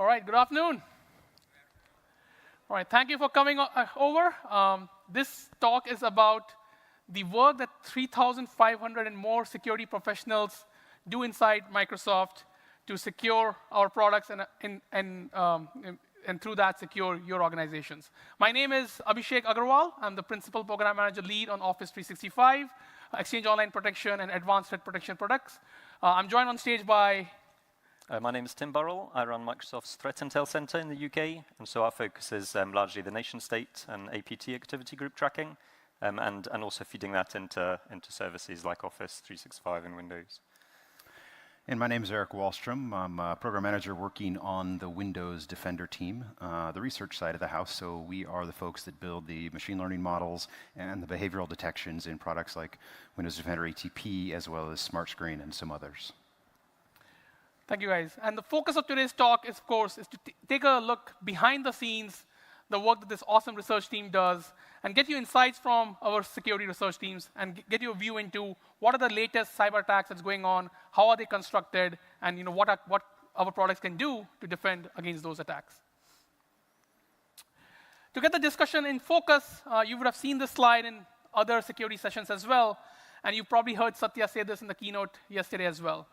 All right, good afternoon. All right, thank you for coming over. This talk is about the work that 3,500 and more security professionals do inside Microsoft to secure our products and through that secure your organizations. My name is Abhishek Agarwal. I'm the Principal Program Manager Lead on Office 365, Exchange Online Protection, and Advanced Threat Protection products. I'm joined on stage by my name is Tim Burrell. I run Microsoft's Threat Intel Center in the UK, and so our focus is largely the nation-state and APT activity group tracking, and also feeding that into services like Office 365 and Windows. And my name is Eric Wallstrom. I'm a program manager working on the Windows Defender team, the research side of the house. So we are the folks that build the machine learning models and the behavioral detections in products like Windows Defender ATP, as well as Smart Screen and some others. Thank you, guys. And the focus of today's talk, is, of course, is to take a look behind the scenes, the work that this awesome research team does, and get you insights from our security research teams, and get you a view into what are the latest cyber attacks that's going on, how are they constructed, and what our products can do to defend against those attacks. To get the discussion in focus, you would have seen this slide in other security sessions as well, and you probably heard Satya say this in the keynote yesterday as well.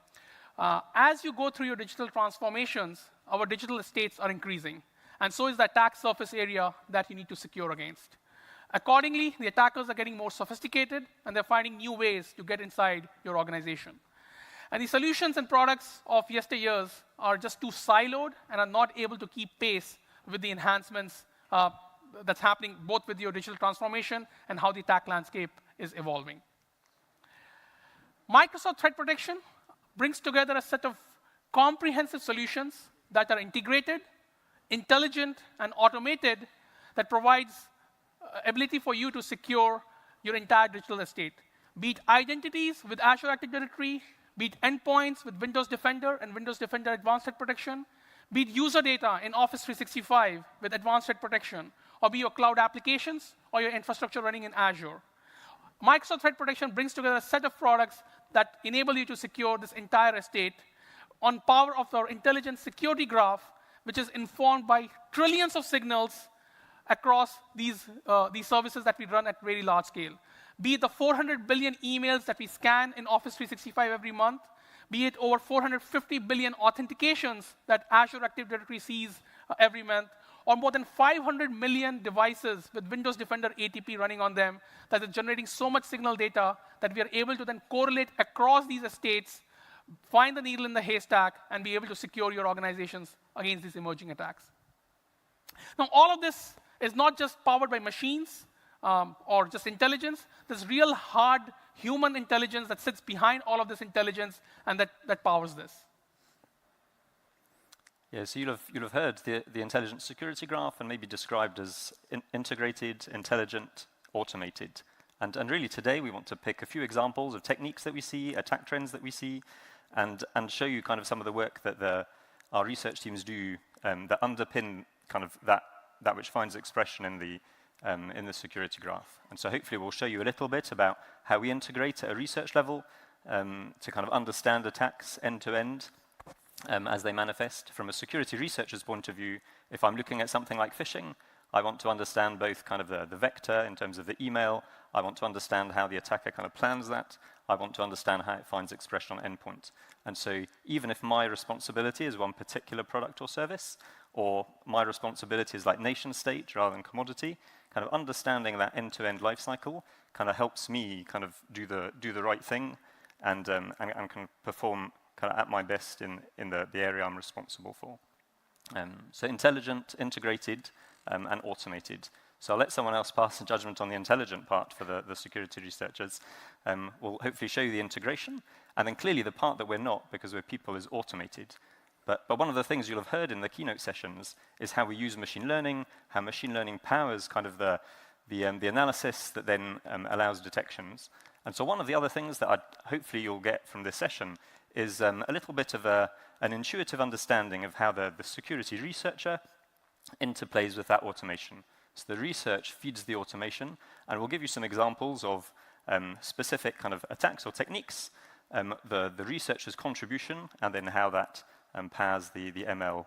As you go through your digital transformations, our digital estates are increasing, and so is the attack surface area that you need to secure against. Accordingly, the attackers are getting more sophisticated, and they're finding new ways to get inside your organization. And the solutions and products of yesteryears are just too siloed and are not able to keep pace with the enhancements that's happening both with your digital transformation and how the attack landscape is evolving. Microsoft Threat Protection brings together a set of comprehensive solutions that are integrated, intelligent, and automated that provides ability for you to secure your entire digital estate. Be it identities with Azure Active Directory, be it endpoints with Windows Defender and Windows Defender Advanced Threat Protection, be it user data in Office 365 with Advanced Threat Protection, or be your cloud applications or your infrastructure running in Azure. Microsoft Threat Protection brings together a set of products that enable you to secure this entire estate on power of our intelligent security graph, which is informed by trillions of signals across these services that we run at very large scale. Be it the 400 billion emails that we scan in Office 365 every month, be it over 450 billion authentications that Azure Active Directory sees every month, or more than 500 million devices with Windows Defender ATP running on them that are generating so much signal data that we are able to then correlate across these estates, find the needle in the haystack, and be able to secure your organizations against these emerging attacks. Now, all of this is not just powered by machines or just intelligence. There's real hard human intelligence that sits behind all of this intelligence and that powers this. Yeah, so you'll have heard the intelligent security graph and maybe described as integrated, intelligent, automated. And really today we want to pick a few examples of techniques that we see, attack trends that we see, and show you kind of some of the work that our research teams do that underpin kind of that which finds expression in the security graph. And so hopefully we'll show you a little bit about how we integrate at a research level to kind of understand attacks end to end as they manifest. From a security researcher's point of view, if I'm looking at something like phishing, I want to understand both kind of the vector in terms of the email. I want to understand how the attacker kind of plans that. I want to understand how it finds expression on endpoint. And so even if my responsibility is one particular product or service, or my responsibility is like nation state rather than commodity, kind of understanding that end-to-end life cycle kind of helps me kind of do the right thing and can perform kind of at my best in the area I'm responsible for. So intelligent, integrated, and automated. So I'll let someone else pass the judgment on the intelligent part for the security researchers. We'll hopefully show you the integration, and then clearly the part that we're not, because we're people, is automated. But one of the things you'll have heard in the keynote sessions is how we use machine learning, how machine learning powers kind of the analysis that then allows detections. And so one of the other things that hopefully you'll get from this session is a little bit of an intuitive understanding of how the security researcher interplays with that automation. So the research feeds the automation, and we'll give you some examples of specific kind of attacks or techniques, the researcher's contribution, and then how that powers the ML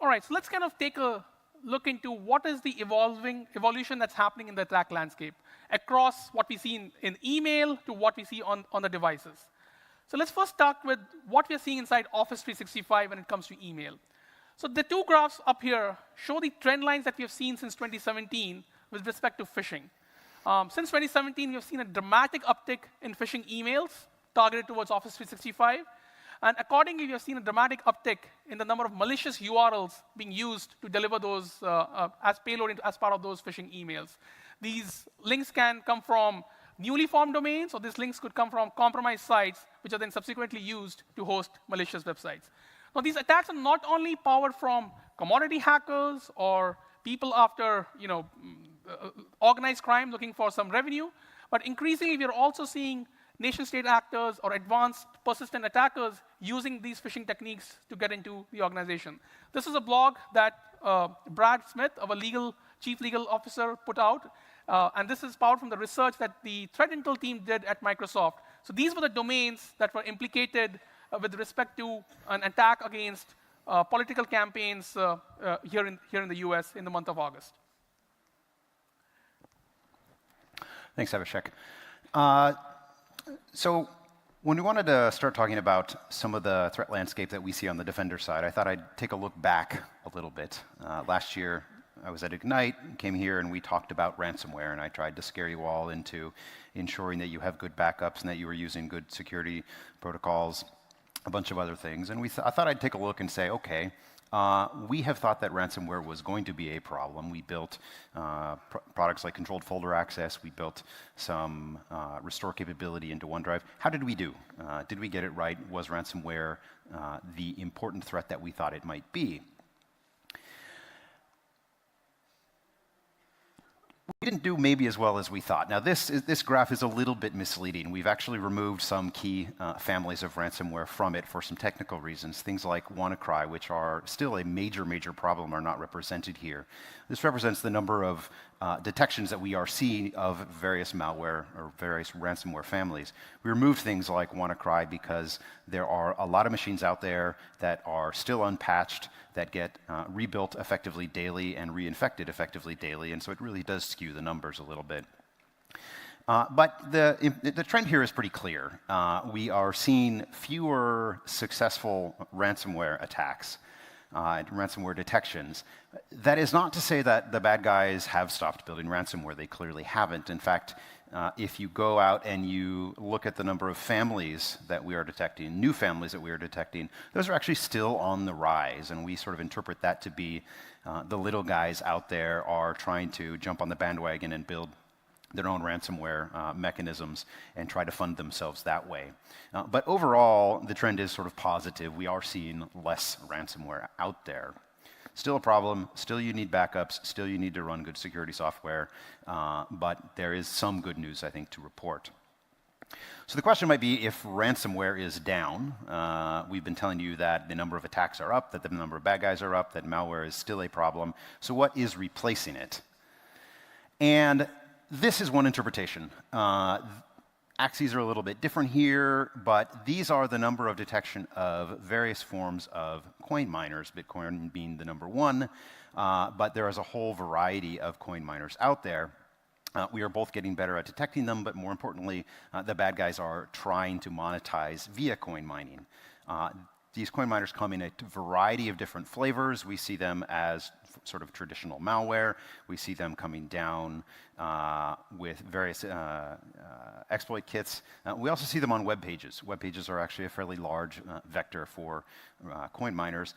All right, so let's kind of take a look into what is the evolution that's happening in the attack landscape across what we see in email to what we see on the devices. So let's first start with what we're seeing inside Office 365 when it comes to email. So the two graphs up here show the trend lines that we have seen since 2017 with respect to phishing. Since 2017, we have seen a dramatic uptick in phishing emails targeted towards Office 365. And accordingly, we have seen a dramatic uptick in the number of malicious URLs being used to deliver those as payload as part of those phishing emails. These links can come from newly formed domains, or these links could come from compromised sites, which are then subsequently used to host malicious websites. Now, these attacks are not only powered from commodity hackers or people after organized crime looking for some revenue, but increasingly, we are also seeing nation-state actors or advanced persistent attackers using these phishing techniques to get into the organization. This is a blog that Brad Smith, our chief legal officer, put out. And this is powered from the research that the threat intel team did at Microsoft. So these were the domains that were implicated with respect to an attack against political campaigns here in the US in the month of August. Thanks, Abhishek. So when we wanted to start talking about some of the threat landscape that we see on the Defender side, I thought I'd take a look back a little bit. Last year, I was at Ignite, came here, and we talked about ransomware, and I tried to scare you all into ensuring that you have good backups and that you were using good security protocols, a bunch of other things. And I thought I'd take a look and say, okay, we have thought that ransomware was going to be a problem. We built products like controlled folder access. We built some restore capability into OneDrive. How did we do? Did we get it right? Was ransomware the important threat that we thought it might be? We didn't do maybe as well as we thought. Now, this graph is a little bit misleading. We've actually removed some key families of ransomware from it for some technical reasons. Things like WannaCry, which are still a major, major problem, are not represented here. This represents the number of detections that we are seeing of various malware or various ransomware families. We removed things like WannaCry because there are a lot of machines out there that are still unpatched, that get rebuilt effectively daily and reinfected effectively daily, and so it really does skew the numbers a little bit. But the trend here is pretty clear. We are seeing fewer successful ransomware attacks, ransomware detections. That is not to say that the bad guys have stopped building ransomware. They clearly haven't. In fact, if you go out and you look at the number of families that we are detecting, new families that we are detecting, those are actually still on the rise. And we sort of interpret that to be the little guys out there are trying to jump on the bandwagon and build their own ransomware mechanisms and try to fund themselves that way. But overall, the trend is sort of positive. We are seeing less ransomware out there. Still a problem, still you need backups, still you need to run good security software, but there is some good news, I think, to report. So the question might be if ransomware is down. We've been telling you that the number of attacks are up, that the number of bad guys are up, that malware is still a problem. So what is replacing it? And this is one interpretation. Axes are a little bit different here, but these are the number of detection of various forms of coin miners, Bitcoin being the number one, but there is a whole variety of coin miners out there. We are both getting better at detecting them, but more importantly, the bad guys are trying to monetize via coin mining. These coin miners come in a variety of different flavors. We see them as sort of traditional malware. We see them coming down with various exploit kits. We also see them on web pages. Web pages are actually a fairly large vector for coin miners.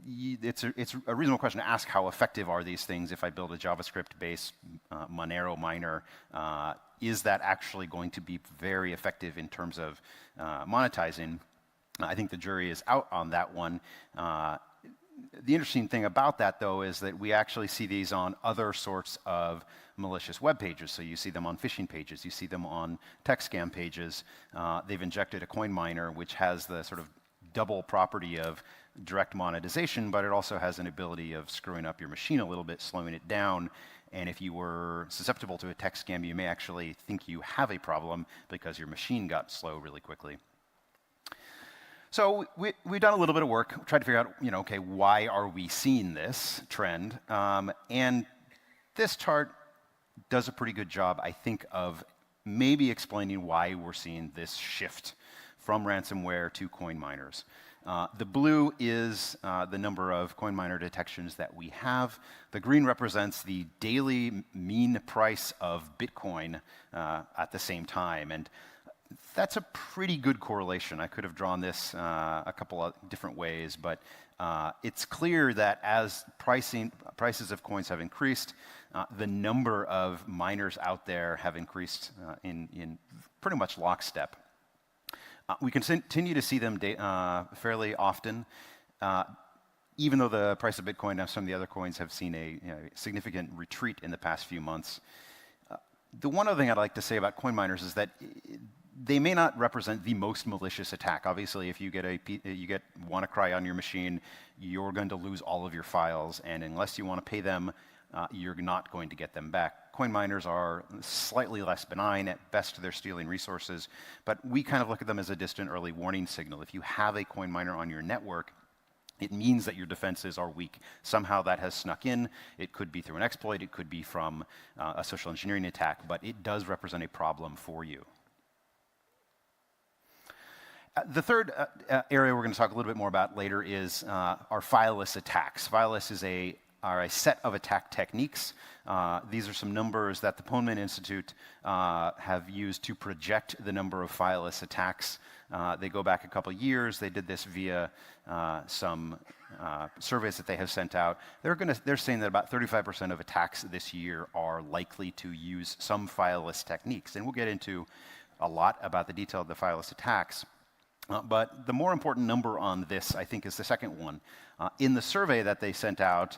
It's a reasonable question to ask how effective are these things if I build a JavaScript-based Monero miner. Is that actually going to be very effective in terms of monetizing? I think the jury is out on that one. The interesting thing about that, though, is that we actually see these on other sorts of malicious web pages. So you see them on phishing pages. You see them on tech scam pages. They've injected a coin miner, which has the sort of double property of direct monetization, but it also has an ability of screwing up your machine a little bit, slowing it down. And if you were susceptible to a tech scam, you may actually think you have a problem because your machine got slow really quickly. So we've done a little bit of work, tried to figure out, okay, why are we seeing this trend? And this chart does a pretty good job, I think, of maybe explaining why we're seeing this shift from ransomware to coin miners. The blue is the number of coin miner detections that we have. The green represents the daily mean price of Bitcoin at the same time. And that's a pretty good correlation. I could have drawn this a couple of different ways, but it's clear that as prices of coins have increased, the number of miners out there have increased in pretty much lockstep. We continue to see them fairly often, even though the price of Bitcoin and some of the other coins have seen a significant retreat in the past few months. The one other thing I'd like to say about coin miners is that they may not represent the most malicious attack. Obviously, if you get WannaCry on your machine, you're going to lose all of your files, and unless you want to pay them, you're not going to get them back. Coin miners are slightly less benign. At best, they're stealing resources, but we kind of look at them as a distant early warning signal. If you have a coin miner on your network, it means that your defenses are weak. Somehow that has snuck in. It could be through an exploit. It could be from a social engineering attack, but it does represent a problem for you. The third area we're going to talk a little bit more about later is our fileless attacks. Fileless are a set of attack techniques. These are some numbers that the Poneman Institute have used to project the number of fileless attacks. They go back a couple years. They did this via some surveys that they have sent out. They're saying that about 35% of attacks this year are likely to use some fileless techniques. And we'll get into a lot about the detail of the fileless attacks. But the more important number on this, I think, is the second one. In the survey that they sent out,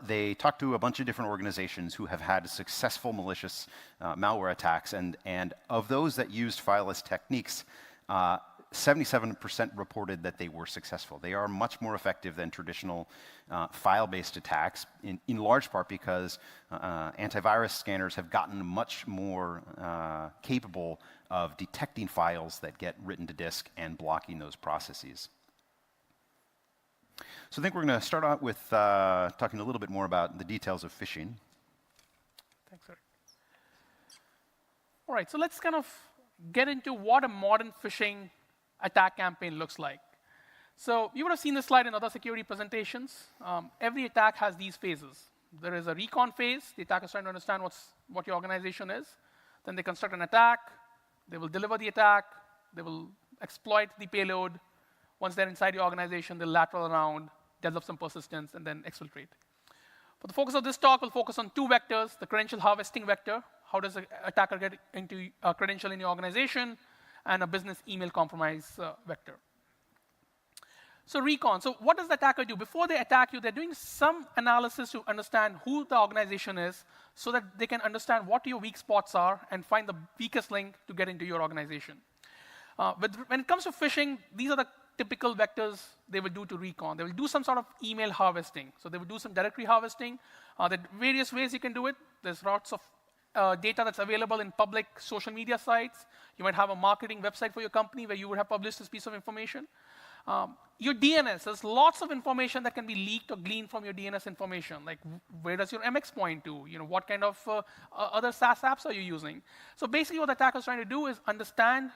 they talked to a bunch of different organizations who have had successful malicious malware attacks. And of those that used fileless techniques, 77% reported that they were successful. They are much more effective than traditional file-based attacks, in large part because antivirus scanners have gotten much more capable of detecting files that get written to disk and blocking those processes. So I think we're going to start out with talking a little bit more about the details of phishing. Thanks, Eric. All right, so let's kind of get into what a modern phishing attack campaign looks like. So you would have seen this slide in other security presentations. Every attack has these phases. There is a recon phase. The attacker is trying to understand what your organization is. Then they construct an attack. They will deliver the attack. They will exploit the payload. Once they're inside your organization, they'll lateral around, develop some persistence, and then exfiltrate. For the focus of this talk, we'll focus on two vectors: the credential harvesting vector. How does an attacker get into a credential in your organization? And a business email compromise vector. So recon. So what does the attacker do? Before they attack you, they're doing some analysis to understand who the organization is so that they can understand what your weak spots are and find the weakest link to get into your organization. When it comes to phishing, these are the typical vectors they will do to recon. They will do some sort of email harvesting. So they will do some directory harvesting. There are various ways you can do it. There's lots of data that's available in public social media sites. You might have a marketing website for your company where you would have published this piece of information. Your DNS, there's lots of information that can be leaked or gleaned from your DNS information, like where does your MX point to? What kind of other SaaS apps are you using? So basically what the attacker is trying to do is understand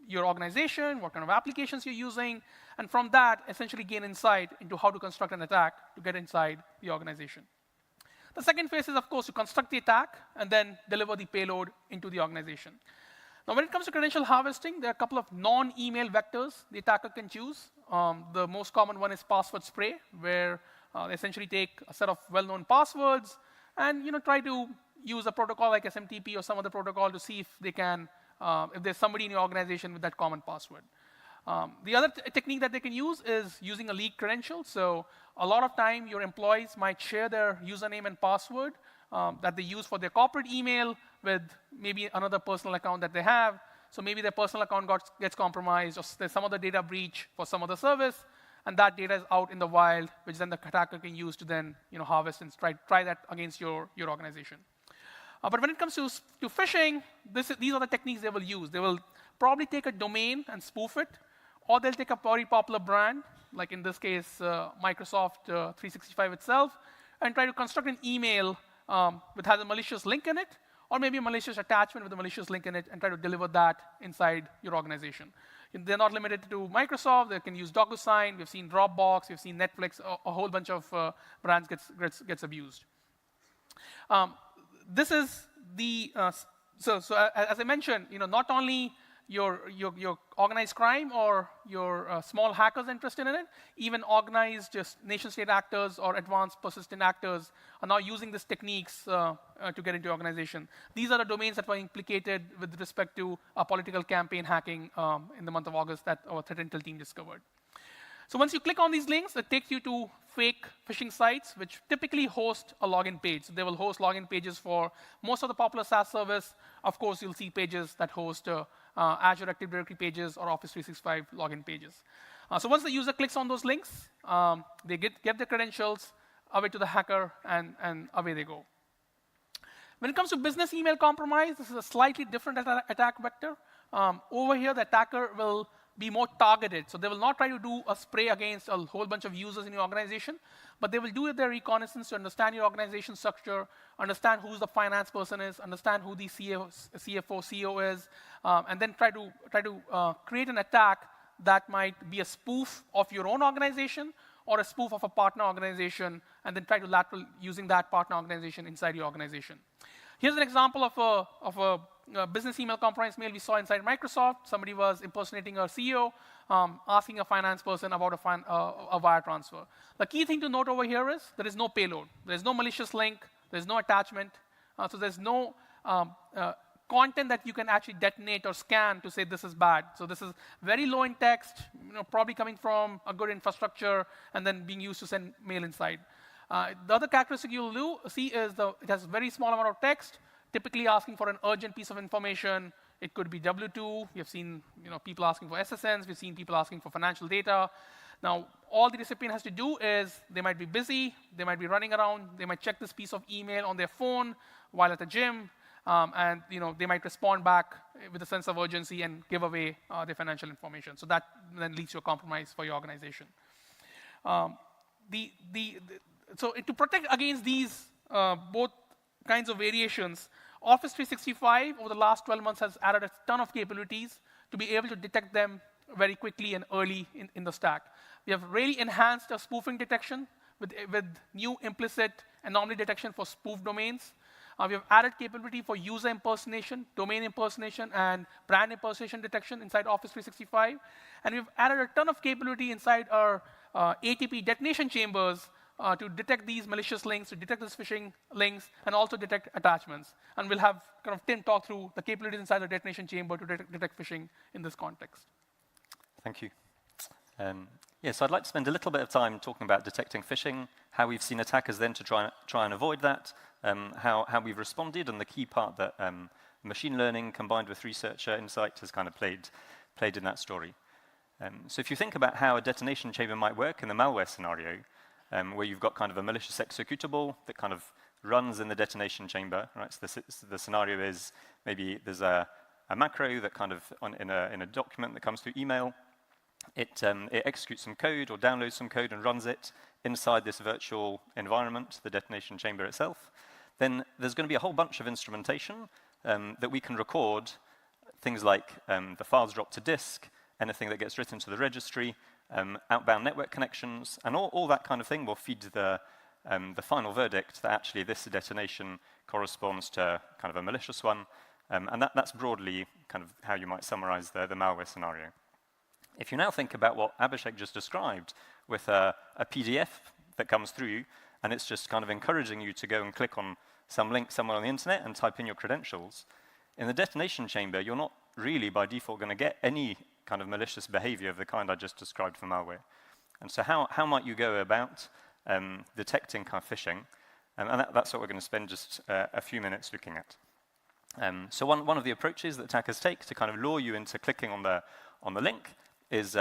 your organization, what kind of applications you're using, and from that, essentially gain insight into how to construct an attack to get inside the organization. The second phase is, of course, to construct the attack and then deliver the payload into the organization. Now, when it comes to credential harvesting, there are a couple of non-email vectors the attacker can choose. The most common one is password spray, where they essentially take a set of well-known passwords and try to use a protocol like SMTP or some other protocol to see if they can, if there's somebody in your organization with that common password. The other technique that they can use is using a leaked credential. So a lot of time, your employees might share their username and password that they use for their corporate email with maybe another personal account that they have. So maybe their personal account gets compromised, or there's some other data breach for some other service, and that data is out in the wild, which then the attacker can use to then harvest and try that against your organization. But when it comes to phishing, these are the techniques they will use. They will probably take a domain and spoof it, or they'll take a very popular brand, like in this case, Microsoft 365 itself, and try to construct an email which has a malicious link in it, or maybe a malicious attachment with a malicious link in it, and try to deliver that inside your organization. They're not limited to Microsoft. They can use DocuSign. We've seen Dropbox. We've seen Netflix. A whole bunch of brands gets abused. This is the so as I mentioned, not only your organized crime or your small hackers interested in it, even organized just nation-state actors or advanced persistent actors are now using these techniques to get into organization. These are the domains that were implicated with respect to political campaign hacking in the month of August that our threat intel team discovered. So once you click on these links, it takes you to fake phishing sites, which typically host a login page. So they will host login pages for most of the popular SaaS service. Of course, you'll see pages that host Azure Active Directory pages or Office 365 login pages. So once the user clicks on those links, they get their credentials, away to the hacker, and away they go. When it comes to business email compromise, this is a slightly different attack vector. Over here, the attacker will be more targeted. So they will not try to do a spray against a whole bunch of users in your organization, but they will do their reconnaissance to understand your organization structure, understand who the finance person is, understand who the CFO, CEO is, and then try to create an attack that might be a spoof of your own organization or a spoof of a partner organization, and then try to lateral using that partner organization inside your organization. Here's an example of a business email compromise mail we saw inside Microsoft. Somebody was impersonating our CEO, asking a finance person about a wire transfer. The key thing to note over here is there is no payload. There's no malicious link. There's no attachment. So there's no content that you can actually detonate or scan to say this is bad. So this is very low in text, probably coming from a good infrastructure and then being used to send mail inside. The other characteristic you'll see is it has a very small amount of text, typically asking for an urgent piece of information. It could be W-2. You've seen people asking for SSNs. We've seen people asking for financial data. Now, all the recipient has to do is they might be busy. They might be running around. They might check this piece of email on their phone while at the gym. And they might respond back with a sense of urgency and give away their financial information. So that then leads to a compromise for your organization. So to protect against these both kinds of variations, Office 365 over the last 12 months has added a ton of capabilities to be able to detect them very quickly and early in the stack. We have really enhanced our spoofing detection with new implicit anomaly detection for spoof domains. We have added capability for user impersonation, domain impersonation, and brand impersonation detection inside Office 365. And we've added a ton of capability inside our ATP detonation chambers to detect these malicious links, to detect these phishing links, and also detect attachments. And we'll have Tim talk through the capabilities inside the detonation chamber to detect phishing in this context. Thank you. So I'd like to spend a little bit of time talking about detecting phishing, how we've seen attackers then to try and avoid that, how we've responded, and the key part that machine learning combined with researcher insight has kind of played in that story. So if you think about how a detonation chamber might work in the malware scenario, where you've got kind of a malicious executable that kind of runs in the detonation chamber, right? So the scenario is maybe there's a macro that kind of in a document that comes through email. It executes some code or downloads some code and runs it inside this virtual environment, the detonation chamber itself. Then there's going to be a whole bunch of instrumentation that we can record, things like the files drop to disk, anything that gets written to the registry, outbound network connections, and all that kind of thing will feed the final verdict that actually this detonation corresponds to kind of a malicious one. And that's broadly kind of how you might summarize the malware scenario. If you now think about what Abhishek just described with a PDF that comes through, and it's just kind of encouraging you to go and click on some link somewhere on the internet and type in your credentials, in the detonation chamber, you're not really by default going to get any kind of malicious behavior of the kind I just described for malware. And so how might you go about detecting kind of phishing? And that's what we're going to spend just a few minutes looking at. So one of the approaches that attackers take to kind of lure you into clicking on the link is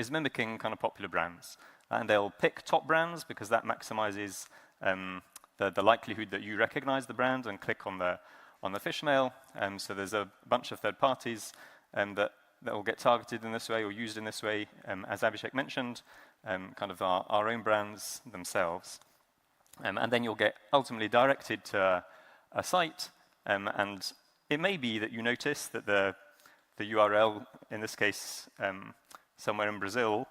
mimicking kind of popular brands. And they'll pick top brands because that maximizes the likelihood that you recognize the brand and click on the phish mail. So there's a bunch of third parties that that will get targeted in this way or used in this way, as Abhishek mentioned, kind of our own brands themselves. And then you'll get ultimately directed to a site, and it may be that you notice that the URL, in this case, somewhere in Brazil,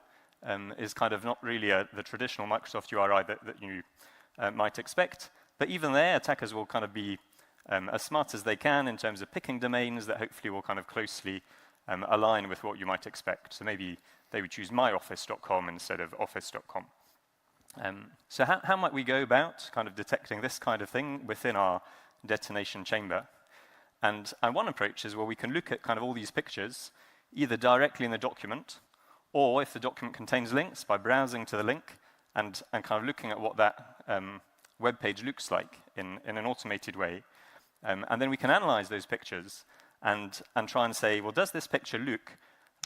is kind of not really the traditional Microsoft URI that you might expect. But even there, attackers will kind of be as smart as they can in terms of picking domains that hopefully will kind of closely align with what you might expect. So maybe they would choose myoffice.com instead of office.com. So how might we go about kind of detecting this kind of thing within our detonation chamber? And one approach is where we can look at kind of all these pictures, either directly in the document, or if the document contains links, by browsing to the link and kind of looking at what that web page looks like in an automated way. And then we can analyze those pictures and try and say, well, does this picture look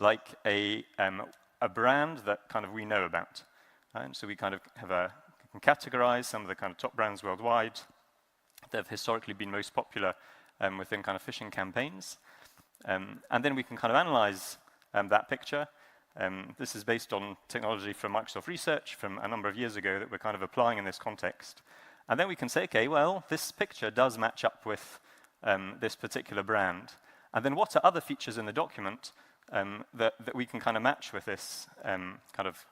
like a brand that kind of we know about? And so we kind of can categorize some of the kind of top brands worldwide that have historically been most popular within kind of phishing campaigns. And then we can kind of analyze that picture. This is based on technology from Microsoft Research from a number of years ago that we're kind of applying in this context. And then we can say, okay, well, this picture does match up with this particular brand. And then what are other features in the document that we can kind of match with this kind of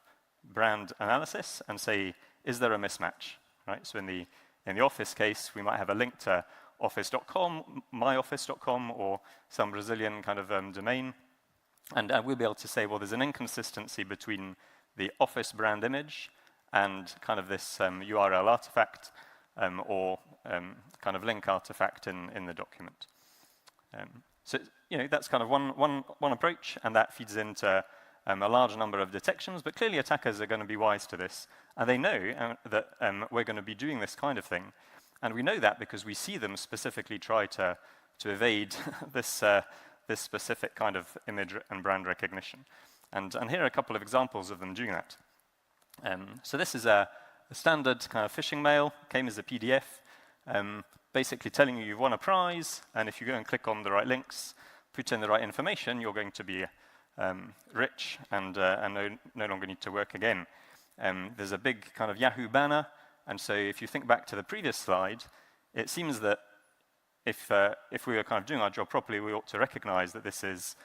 brand analysis and say, is there a mismatch, right? So in the Office case, we might have a link to office.com, myoffice.com, or some Brazilian kind of domain. And we'll be able to say, well, there's an inconsistency between the Office brand image and kind of this URL artifact or kind of link artifact in the document. So that's kind of one approach, and that feeds into a large number of detections. But clearly, attackers are going to be wise to this, and they know that we're going to be doing this kind of thing. And we know that because we see them specifically try to evade this specific kind of image and brand recognition. And here are a couple of examples of them doing that. So this is a standard kind of phishing mail, came as a PDF, basically telling you you've won a prize, and if you go and click on the right links, put in the right information, you're going to be rich and no longer need to work again. There's a big kind of Yahoo banner, and so if you think back to the previous slide, it seems that if we were kind of doing our job properly, we ought to recognize that this is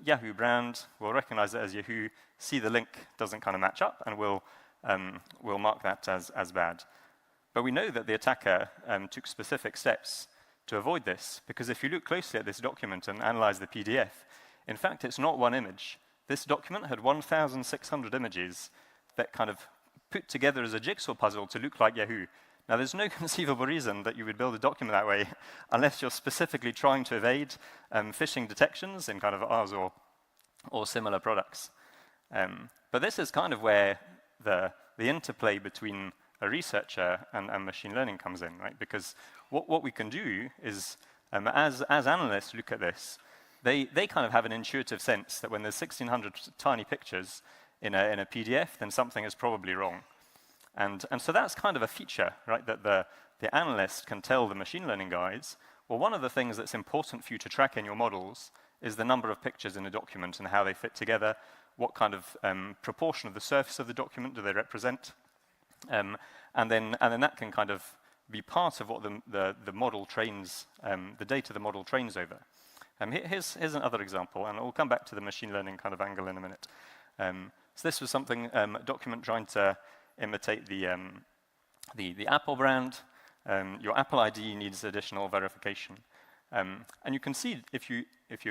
Yahoo brand. We'll recognize it as Yahoo, see the link doesn't kind of match up, and we'll mark that as bad. But we know that the attacker took specific steps to avoid this, because if you look closely at this document and analyze the PDF, in fact, it's not one image. This document had 1,600 images that kind of put together as a jigsaw puzzle to look like Yahoo. Now, there's no conceivable reason that you would build a document that way unless you're specifically trying to evade phishing detections in kind of ours or similar products. But this is kind of where the interplay between a researcher and machine learning comes in, right? Because what we can do is, as analysts look at this, they kind of have an intuitive sense that when there's 1,600 tiny pictures in a PDF, then something is probably wrong. And so that's kind of a feature, right, that the analyst can tell the machine learning guys, well, one of the things that's important for you to track in your models is the number of pictures in a document and how they fit together, what kind of proportion of the surface of the document do they represent, and then that can kind of be part of what the model trains, the data the model trains over. Here's another example, and we'll come back to the machine learning kind of angle in a minute. So this was something, a document trying to imitate the Apple brand. Your Apple ID needs additional verification. And you can see, if you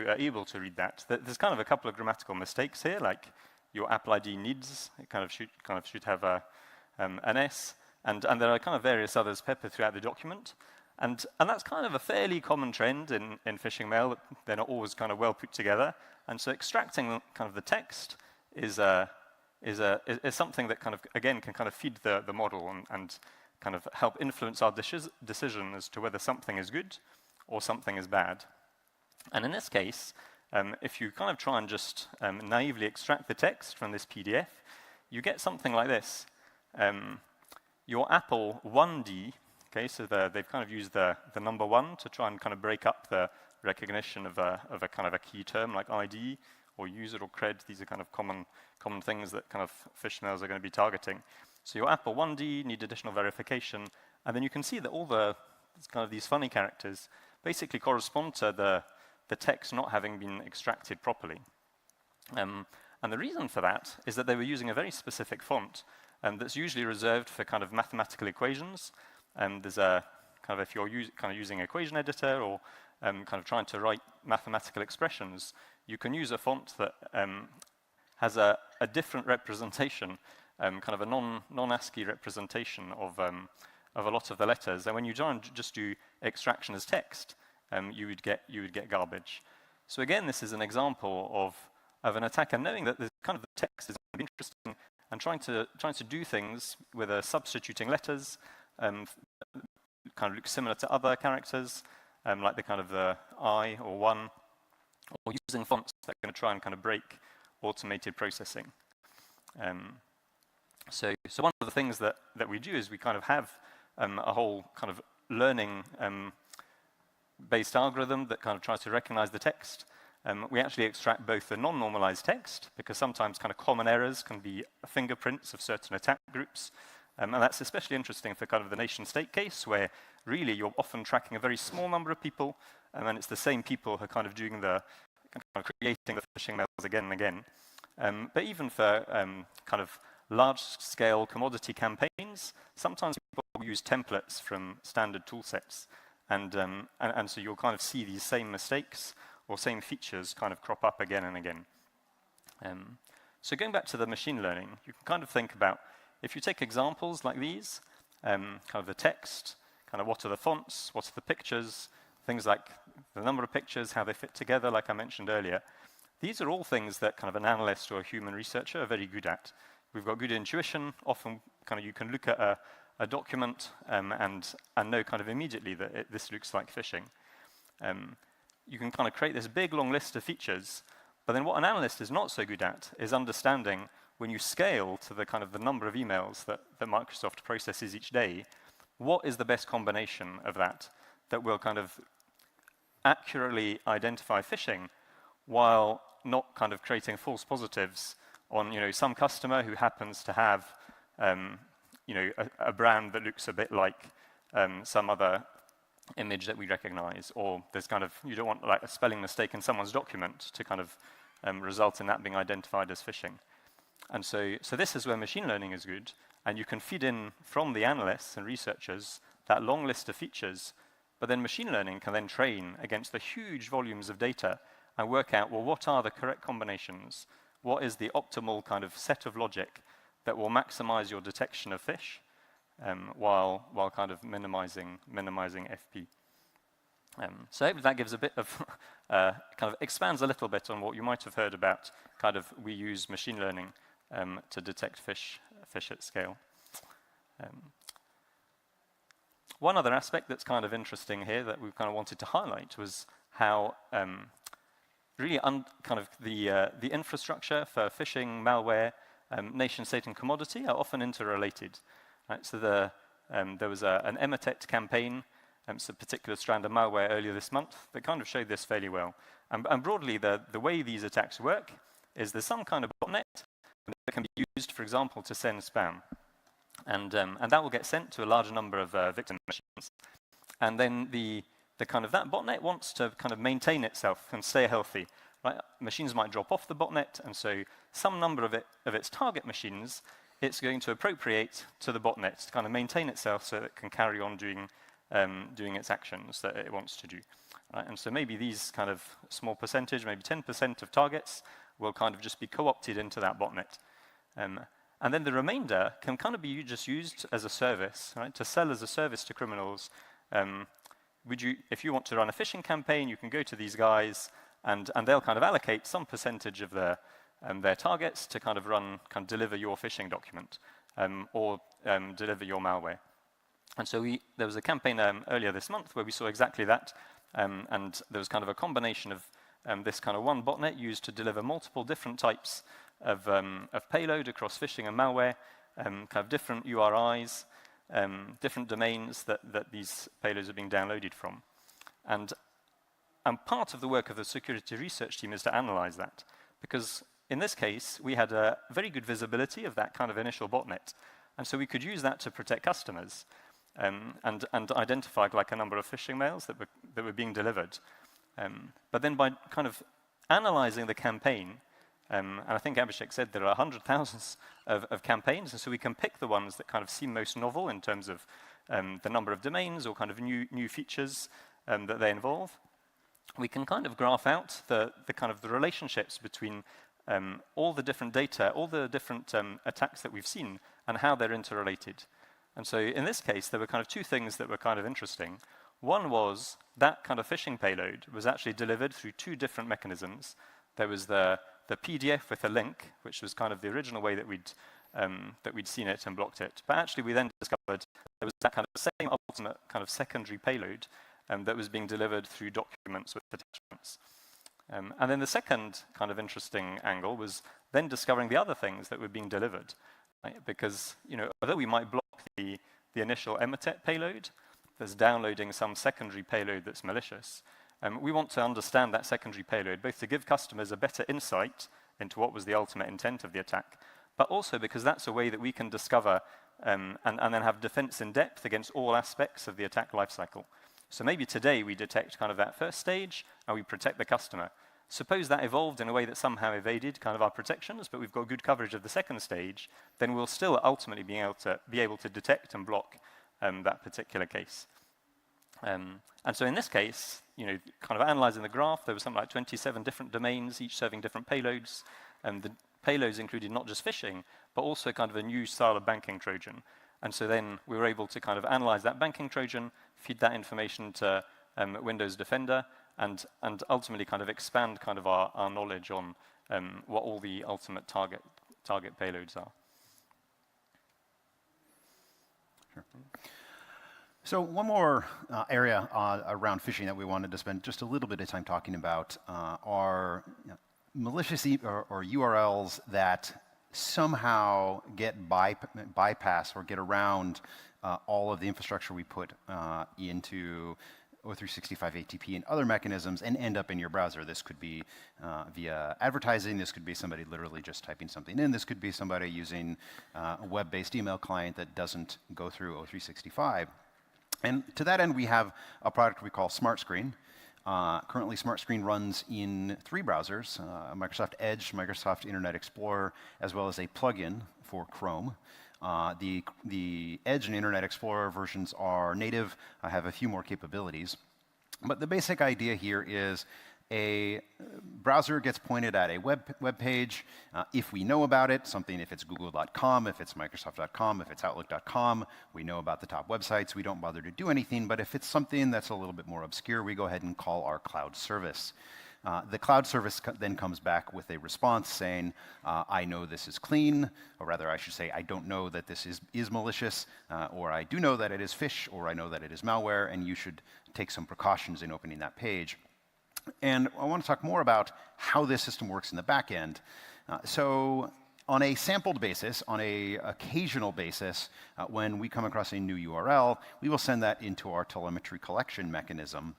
are able to read that there's kind of a couple of grammatical mistakes here, like your Apple ID needs, it kind of should have an S, and there are kind of various others peppered throughout the document. And that's kind of a fairly common trend in phishing mail, that they're not always kind of well put together. And so extracting kind of the text is something that kind of, again, can kind of feed the model and kind of help influence our decision as to whether something is good or something is bad. And in this case, if you kind of try and just naively extract the text from this PDF, you get something like this. Your Apple 1D Okay, so they've kind of used the number 1 to try and kind of break up the recognition of a kind of a key term like ID or user or cred. These are kind of common things that kind of phish mails are going to be targeting. So your app or 1D need additional verification, and then you can see that all these funny characters basically correspond to the text not having been extracted properly. And the reason for that is that they were using a very specific font that's usually reserved for kind of mathematical equations. There's a kind of, if you're using equation editor or kind of trying to write mathematical expressions, you can use a font that has a different representation, kind of a non-ASCII representation of a lot of the letters. And when you just do extraction as text, you would get garbage. So again, this is an example of an attacker knowing that the kind of the text is interesting and trying to do things with substituting letters, kind of look similar to other characters, like the kind of the I or 1, or using fonts that are going to try and kind of break automated processing. So one of the things that we do is we kind of have a whole kind of learning based algorithm that kind of tries to recognize the text. We actually extract both the non-normalized text, because sometimes kind of common errors can be fingerprints of certain attack groups. And that's especially interesting for kind of the nation-state case, where really you're often tracking a very small number of people, and it's the same people who are kind of doing kind of creating the phishing mails again and again. But even for kind of large-scale commodity campaigns, sometimes people use templates from standard tool sets. And so you'll kind of see these same mistakes or same features kind of crop up again and again. So going back to the machine learning, you can kind of think about, if you take examples like these, kind of the text, kind of what are the fonts, what are the pictures, things like the number of pictures, how they fit together, like I mentioned earlier. These are all things that kind of an analyst or a human researcher are very good at. We've got good intuition. Often kind of you can look at a document and know kind of immediately that this looks like phishing. You can kind of create this big, long list of features, but then what an analyst is not so good at is understanding when you scale to the kind of the number of emails that Microsoft processes each day, what is the best combination of that will kind of accurately identify phishing while not kind of creating false positives on some customer who happens to have a brand that looks a bit like some other image that we recognize, or there's kind of, you don't want like a spelling mistake in someone's document to kind of result in that being identified as phishing. And so this is where machine learning is good, and you can feed in from the analysts and researchers that long list of features, but then machine learning can then train against the huge volumes of data and work out, well, what are the correct combinations? What is the optimal kind of set of logic that will maximize your detection of phish while kind of minimizing FP? So I hope that gives a bit of, kind of expands a little bit on what you might have heard about kind of we use machine learning to detect phish at scale. One other aspect that's kind of interesting here that we kind of wanted to highlight was how really kind of the infrastructure for phishing, malware, nation state and commodity are often interrelated. Right? So there was an Emotet campaign, it's a particular strand of malware earlier this month that kind of showed this fairly well. And broadly, the way these attacks work is there's some kind of botnet that can be used, for example, to send spam. And that will get sent to a large number of victim machines. And then the kind of that botnet wants to kind of maintain itself and stay healthy. Right? Machines might drop off the botnet, and so some number of its target machines, it's going to appropriate to the botnet to kind of maintain itself so that it can carry on doing its actions that it wants to do. Right? And so maybe these kind of small percentage, maybe 10% of targets will kind of just be co-opted into that botnet. And then the remainder can kind of be just used as a service, right? To sell as a service to criminals. If you want to run a phishing campaign, you can go to these guys and they'll kind of allocate some percentage of their targets to kind of deliver your phishing document or deliver your malware. And so there was a campaign earlier this month where we saw exactly that, and there was kind of a combination of this kind of one botnet used to deliver multiple different types of payload across phishing and malware, kind of different URIs, different domains that these payloads are being downloaded from. And part of the work of the security research team is to analyze that, because in this case, we had a very good visibility of that kind of initial botnet. And so we could use that to protect customers and identify like a number of phishing mails that were being delivered. But then by kind of analyzing the campaign, and I think Abhishek said there are 100,000 of campaigns, and so we can pick the ones that kind of seem most novel in terms of the number of domains or kind of new features that they involve. We can kind of graph out the kind of the relationships between all the different data, all the different attacks that we've seen, and how they're interrelated. And so in this case, there were kind of two things that were kind of interesting. One was that kind of phishing payload was actually delivered through two different mechanisms. There was the PDF with a link, which was kind of the original way that we'd seen it and blocked it. But actually, we then discovered there was that kind of same ultimate kind of secondary payload that was being delivered through documents with attachments. And then the second kind of interesting angle was then discovering the other things that were being delivered. Right? Because although we might block the initial Emotet payload, there's downloading some secondary payload that's malicious. We want to understand that secondary payload, both to give customers a better insight into what was the ultimate intent of the attack, but also because that's a way that we can discover and then have defense in depth against all aspects of the attack lifecycle. So maybe today we detect kind of that first stage and we protect the customer. Suppose that evolved in a way that somehow evaded kind of our protections, but we've got good coverage of the second stage, then we'll still ultimately be able to detect and block that particular case. And so in this case, kind of analyzing the graph, there was something like 27 different domains, each serving different payloads. And the payloads included not just phishing, but also kind of a new style of banking Trojan. And so then we were able to kind of analyze that banking Trojan, feed that information to Windows Defender, and ultimately kind of expand kind of our knowledge on what all the ultimate target payloads are. Sure. So one more area around phishing that we wanted to spend just a little bit of time talking about are malicious or URLs that somehow get bypass or get around all of the infrastructure we put into O365 ATP and other mechanisms and end up in your browser. This could be via advertising. This could be somebody literally just typing something in. This could be somebody using a web-based email client that doesn't go through O365. And to that end, we have a product we call SmartScreen. Currently, SmartScreen runs in 3 browsers, Microsoft Edge, Microsoft Internet Explorer, as well as a plugin for Chrome. The Edge and Internet Explorer versions are native, have a few more capabilities. But the basic idea here is a browser gets pointed at a web page. If we know about it, if it's google.com, if it's microsoft.com, if it's outlook.com, we know about the top websites. We don't bother to do anything. But if it's something that's a little bit more obscure, we go ahead and call our cloud service. The cloud service then comes back with a response saying, I know this is clean, or rather I should say, I don't know that this is malicious, or I do know that it is phish, or I know that it is malware, and you should take some precautions in opening that page. And I want to talk more about how this system works in the back end. So on a sampled basis, on an occasional basis, when we come across a new URL, we will send that into our telemetry collection mechanism.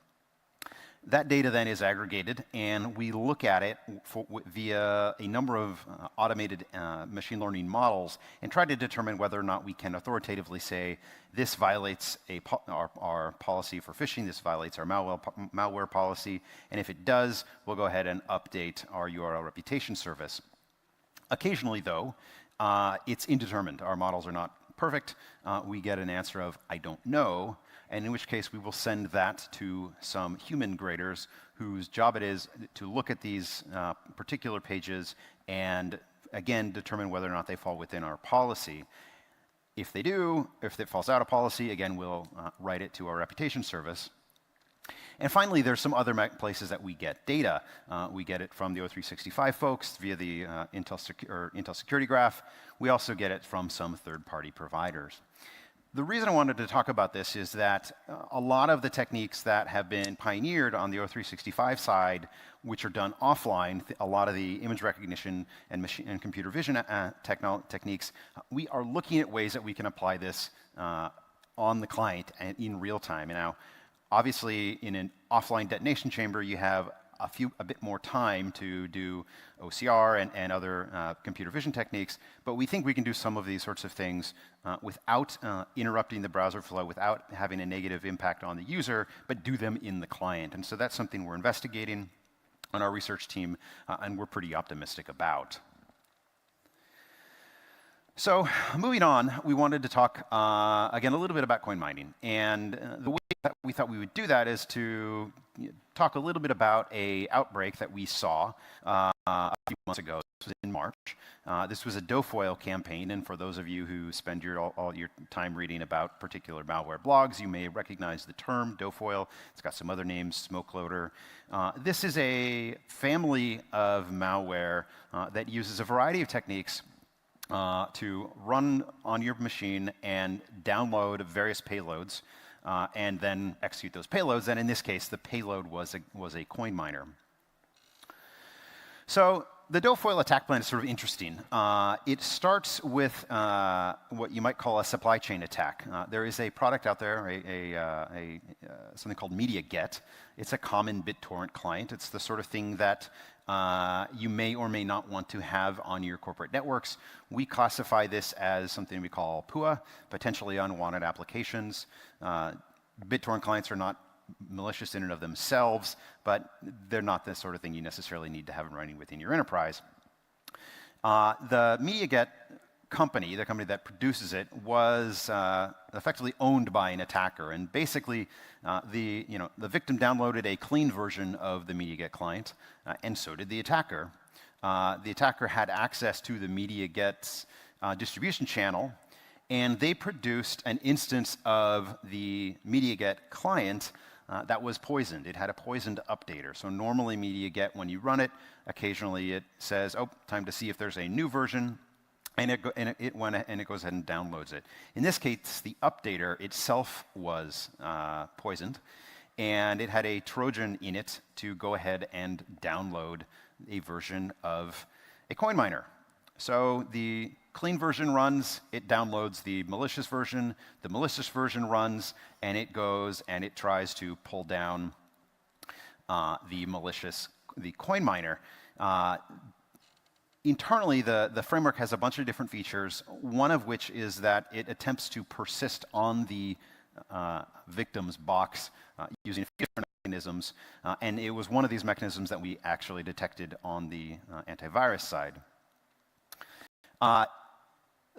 That data then is aggregated, and we look at it via a number of automated machine learning models and try to determine whether or not we can authoritatively say, this violates our policy for phishing, this violates our malware policy, and if it does, we'll go ahead and update our URL reputation service. Occasionally, though, it's indeterminate. Our models are not perfect. We get an answer of, I don't know, and in which case we will send that to some human graders whose job it is to look at these particular pages and, again, determine whether or not they fall within our policy. If they do, if it falls out of policy, again, we'll write it to our reputation service. And finally, there's some other places that we get data. We get it from the O365 folks via the Intel Security Graph. We also get it from some third-party providers. The reason I wanted to talk about this is that a lot of the techniques that have been pioneered on the O365 side, which are done offline, a lot of the image recognition and computer vision techniques, we are looking at ways that we can apply this on the client and in real time. Now, obviously, in an offline detonation chamber, you have a bit more time to do OCR and other computer vision techniques, but we think we can do some of these sorts of things without interrupting the browser flow, without having a negative impact on the user, but do them in the client. And so that's something we're investigating on our research team, and we're pretty optimistic about. So moving on, we wanted to talk, again, a little bit about coin mining. And the way that we thought we would do that is to talk a little bit about an outbreak that we saw a few months ago. This was in March. This was a Doughfoil campaign, and for those of you who spend all your time reading about particular malware blogs, you may recognize the term Doughfoil. It's got some other names, smoke loader. This is a family of malware that uses a variety of techniques to run on your machine and download various payloads and then execute those payloads. And in this case, the payload was a coin miner. So the Doughfoil attack plan is sort of interesting. It starts with what you might call a supply chain attack. There is a product out there, something called MediaGet. It's a common BitTorrent client. It's the sort of thing that you may or may not want to have on your corporate networks. We classify this as something we call PUA, potentially unwanted applications. BitTorrent clients are not malicious in and of themselves, but they're not the sort of thing you necessarily need to have running within your enterprise. The MediaGet company, the company that produces it, was effectively owned by an attacker. And basically, the victim downloaded a clean version of the MediaGet client, and so did the attacker. The attacker had access to the MediaGet's distribution channel, and they produced an instance of the MediaGet client that was poisoned. It had a poisoned updater. So normally MediaGet, when you run it, occasionally it says, oh, time to see if there's a new version. And it goes ahead and downloads it. In this case, the updater itself was poisoned, and it had a Trojan in it to go ahead and download a version of a coin miner. So the clean version runs, it downloads the malicious version runs, and it goes and it tries to pull down the coin miner. Internally, the framework has a bunch of different features, one of which is that it attempts to persist on the victim's box using a few different mechanisms, and it was one of these mechanisms that we actually detected on the antivirus side.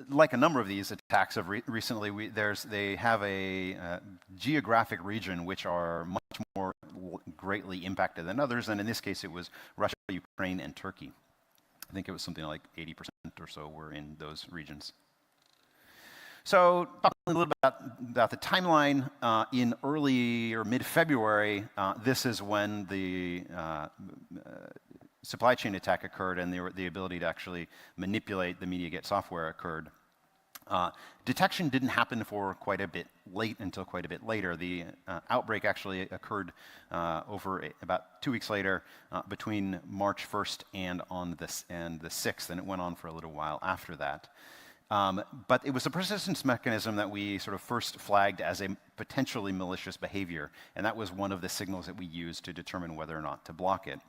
Like a number of these attacks of recently, they have a geographic region which are much more greatly impacted than others, and in this case it was Russia, Ukraine, and Turkey. I think it was something like 80% or so were in those regions. So talking a little bit about the timeline, in early or mid-February, this is when the supply chain attack occurred and the ability to actually manipulate the MediaGet software occurred. Detection didn't happen for until quite a bit later. The outbreak actually occurred over about 2 weeks later, between March 1st and the 6th, and it went on for a little while after that. But it was a persistence mechanism that we sort of first flagged as a potentially malicious behavior, and that was one of the signals that we used to determine whether or not to block it.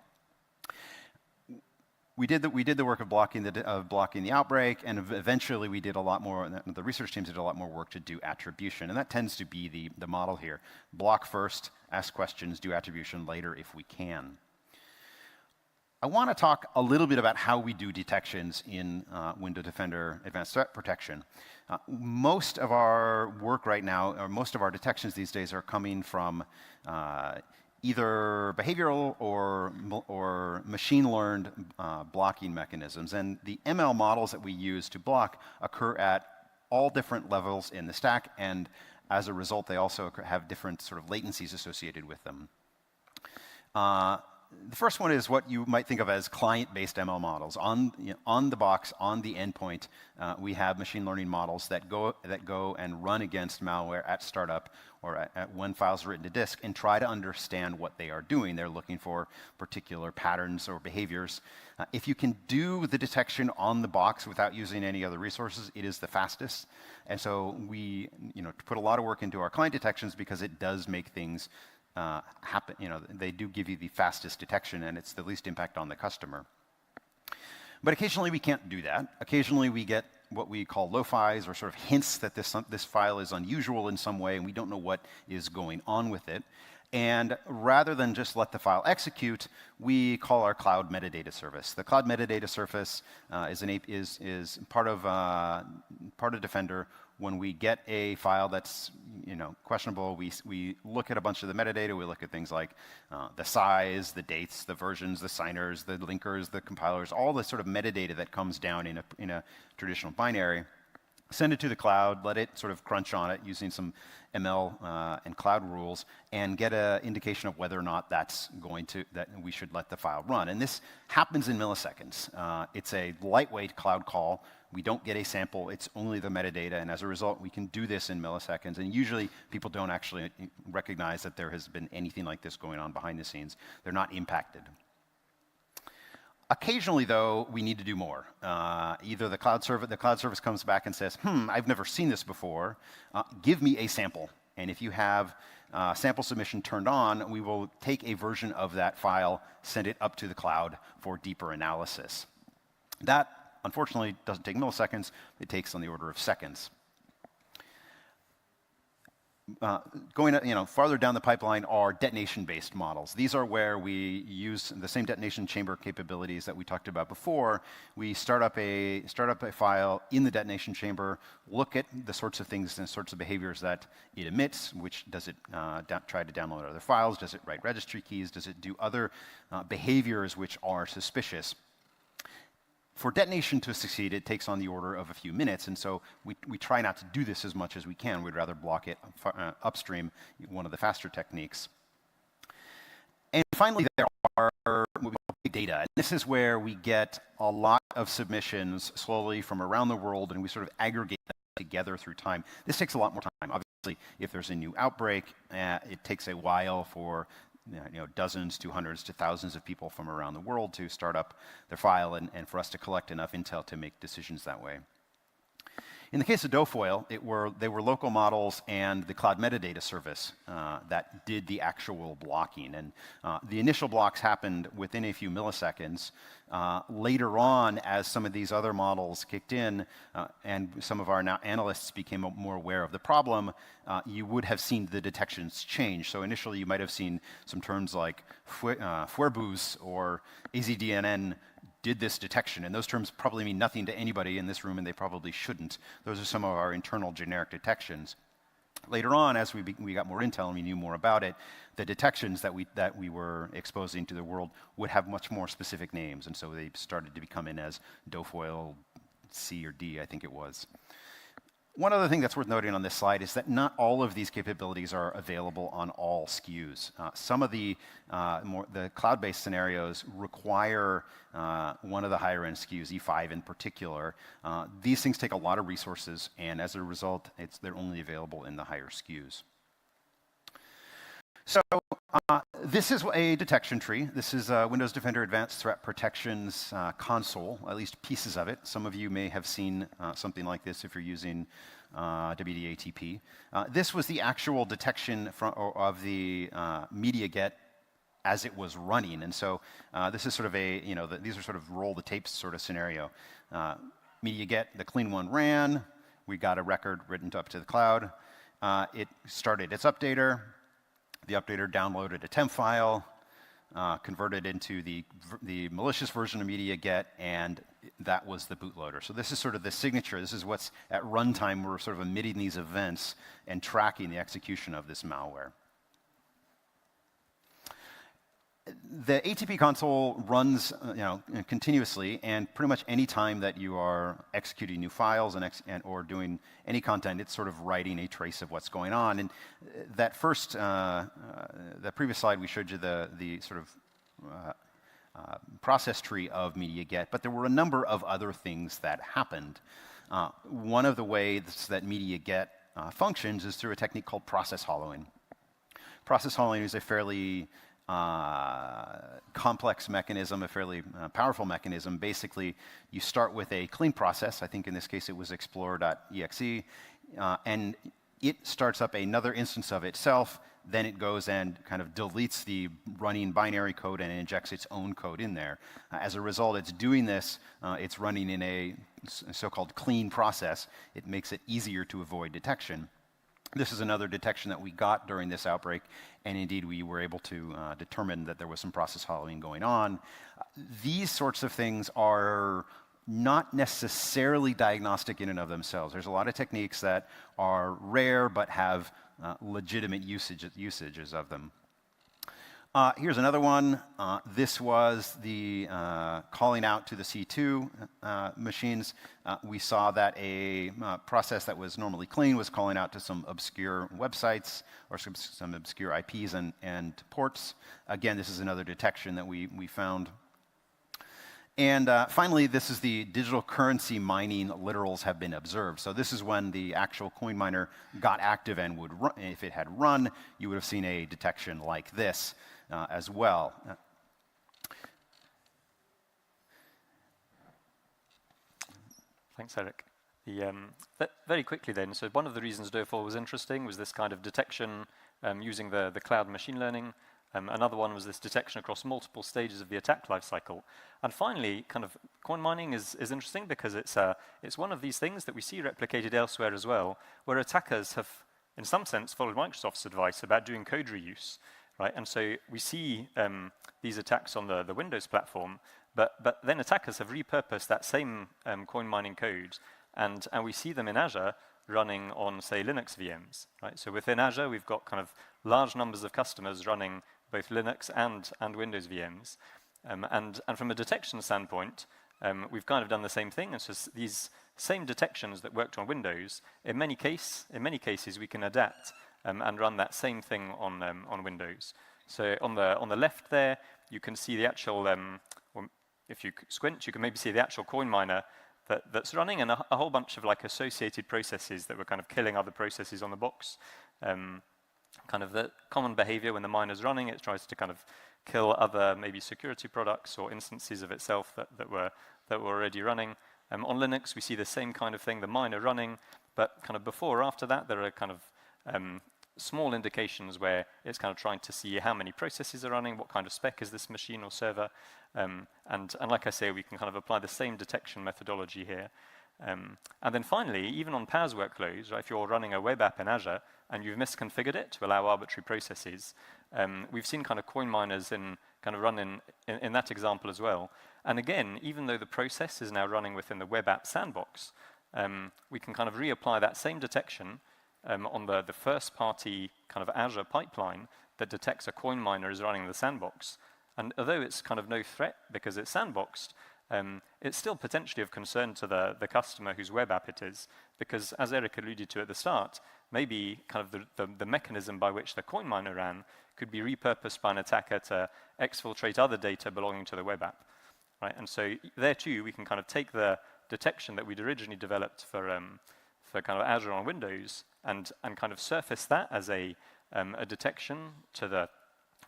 We did the work of blocking the outbreak, and eventually we did a lot more. The research teams did a lot more work to do attribution, and that tends to be the model here: block first, ask questions, do attribution later if we can. I want to talk a little bit about how we do detections in Windows Defender Advanced Threat Protection. Most of our work right now, or most of our detections these days, are coming from either behavioral or machine-learned blocking mechanisms. And the ML models that we use to block occur at all different levels in the stack, and as a result, they also have different sort of latencies associated with them. The first one is what you might think of as client-based ML models. On the box, on the endpoint, we have machine learning models that go and run against malware at startup or when files are written to disk and try to understand what they are doing. They're looking for particular patterns or behaviors. If you can do the detection on the box without using any other resources, it is the fastest. And so we put a lot of work into our client detections because it does make things happen. They do give you the fastest detection, and it's the least impact on the customer. But occasionally we can't do that. Occasionally we get what we call lo-fis, or sort of hints that this file is unusual in some way, and we don't know what is going on with it. And rather than just let the file execute, we call our cloud metadata service. The cloud metadata service is part of Defender. When we get a file that's questionable, we look at a bunch of the metadata. We look at things like the size, the dates, the versions, the signers, the linkers, the compilers, all the sort of metadata that comes down in a traditional binary. Send it to the cloud, let it sort of crunch on it using some ML and cloud rules, and get an indication of whether or not that we should let the file run. And this happens in milliseconds. It's a lightweight cloud call. We don't get a sample, it's only the metadata, and as a result, we can do this in milliseconds. And usually, people don't actually recognize that there has been anything like this going on behind the scenes. They're not impacted. Occasionally, though, we need to do more. Either the cloud service comes back and says, I've never seen this before. Give me a sample. And if you have sample submission turned on, we will take a version of that file, send it up to the cloud for deeper analysis. That, unfortunately, doesn't take milliseconds. It takes on the order of seconds. Going farther down the pipeline are detonation-based models. These are where we use the same detonation chamber capabilities that we talked about before. We start up a file in the detonation chamber, look at the sorts of things and sorts of behaviors that it emits. Which does it try to download other files? Does it write registry keys? Does it do other behaviors which are suspicious? For detonation to succeed, it takes on the order of a few minutes, and so we try not to do this as much as we can. We'd rather block it upstream, one of the faster techniques. And finally, there are what we call big data. And this is where we get a lot of submissions slowly from around the world, and we sort of aggregate them together through time. This takes a lot more time. Obviously, if there's a new outbreak, it takes a while for dozens to hundreds to thousands of people from around the world to start up their file and for us to collect enough intel to make decisions that way. In the case of Doughfoil, they were local models and the cloud metadata service that did the actual blocking. And the initial blocks happened within a few milliseconds. Later on, as some of these other models kicked in and some of our analysts became more aware of the problem, you would have seen the detections change. So initially, you might have seen some terms like Fuerbus or AZDNN did this detection, and those terms probably mean nothing to anybody in this room, and they probably shouldn't. Those are some of our internal generic detections. Later on, as we got more intel and we knew more about it, the detections that we were exposing to the world would have much more specific names, and so they started to become in as Doughfoil C or D, I think it was. One other thing that's worth noting on this slide is that not all of these capabilities are available on all SKUs. Some of the cloud-based scenarios require one of the higher-end SKUs, E5 in particular. These things take a lot of resources, and as a result, they're only available in the higher SKUs. So this is a detection tree. This is Windows Defender Advanced Threat Protection's console, at least pieces of it. Some of you may have seen something like this if you're using WDATP. This was the actual detection of the media get as it was running. And so this is sort of these are sort of roll the tapes sort of scenario. Media get, the clean one ran. We got a record written up to the cloud. It started its updater. The updater downloaded a temp file, converted into the malicious version of media get, and that was the bootloader. So this is sort of the signature. This is what's at runtime. We're sort of emitting these events and tracking the execution of this malware. The ATP console runs continuously, and pretty much any time that you are executing new files or doing any content, it's sort of writing a trace of what's going on. And that previous slide, we showed you the sort of process tree of MediaGet, but there were a number of other things that happened. One of the ways that MediaGet functions is through a technique called process hollowing. Process hollowing is a fairly complex mechanism, a fairly powerful mechanism. Basically, you start with a clean process. I think in this case it was explorer.exe, and it starts up another instance of itself. Then it goes and kind of deletes the running binary code and injects its own code in there. As a result, it's doing this. It's running in a so-called clean process. It makes it easier to avoid detection. This is another detection that we got during this outbreak, and indeed we were able to determine that there was some process hollowing going on. These sorts of things are not necessarily diagnostic in and of themselves. There's a lot of techniques that are rare but have legitimate usages of them. Here's another one. This was the calling out to the C2 machines. We saw that a process that was normally clean was calling out to some obscure websites or some obscure IPs and ports. Again, this is another detection that we found. And finally, this is the digital currency mining literals have been observed. So this is when the actual coin miner got active and would run. If it had run, you would have seen a detection like this as well. Thanks, Eric. Very quickly then, so one of the reasons DOFOL was interesting was this kind of detection using the cloud machine learning. Another one was this detection across multiple stages of the attack lifecycle. And finally, kind of coin mining is interesting because it's one of these things that we see replicated elsewhere as well, where attackers have, in some sense, followed Microsoft's advice about doing code reuse, right? And so we see these attacks on the Windows platform, but then attackers have repurposed that same coin mining code, and we see them in Azure running on, say, Linux VMs, right? So within Azure, we've got kind of large numbers of customers running both Linux and Windows VMs. And from a detection standpoint, we've kind of done the same thing. And so these same detections that worked on Windows, in many cases, we can adapt and run that same thing on Windows. So on the left there, you can see the actual, or if you squint, you can maybe see the actual coin miner that's running, and a whole bunch of like associated processes that were kind of killing other processes on the box. Kind of the common behavior when the miner's running, it tries to kind of kill other maybe security products or instances of itself that were already running. On Linux, we see the same kind of thing, the miner running, but kind of before or after that, there are kind of small indications where it's kind of trying to see how many processes are running, what kind of spec is this machine or server, and like I say, we can kind of apply the same detection methodology here. And then finally, even on PaaS workloads, right, if you're running a web app in Azure and you've misconfigured it to allow arbitrary processes, we've seen kind of coin miners run in that example as well. And again, even though the process is now running within the web app sandbox, we can kind of reapply that same detection on the first party kind of Azure pipeline that detects a coin miner is running in the sandbox. And although it's kind of no threat because it's sandboxed, it's still potentially of concern to the customer whose web app it is, because as Eric alluded to at the start, maybe kind of the mechanism by which the coin miner ran could be repurposed by an attacker to exfiltrate other data belonging to the web app, right? And so there too, we can kind of take the detection that we'd originally developed for kind of Azure on Windows and kind of surface that as a detection to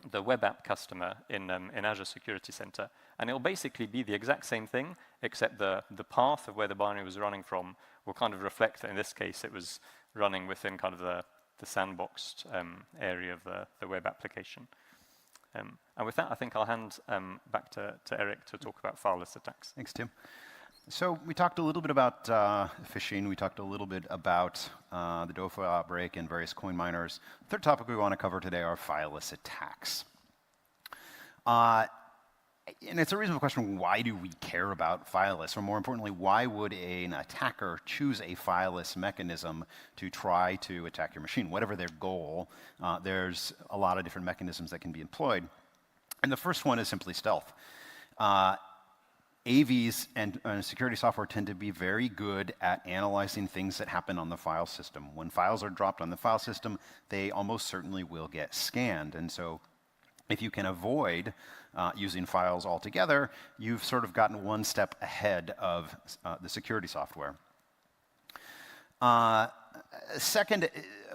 the web app customer in Azure Security Center. And it'll basically be the exact same thing, except the path of where the binary was running from will kind of reflect that in this case it was running within kind of the sandboxed area of the web application. And with that, I think I'll hand back to Eric to talk about fileless attacks. Thanks, Tim. So we talked a little bit about phishing. We talked a little bit about the DOFOL outbreak and various coin miners. The third topic we want to cover today are fileless attacks. And it's a reasonable question, why do we care about fileless? Or more importantly, why would an attacker choose a fileless mechanism to try to attack your machine? Whatever their goal, there's a lot of different mechanisms that can be employed. And the first one is simply stealth. AVs and security software tend to be very good at analyzing things that happen on the file system. When files are dropped on the file system, they almost certainly will get scanned. And so If you can avoid using files altogether, you've sort of gotten one step ahead of the security software. Second,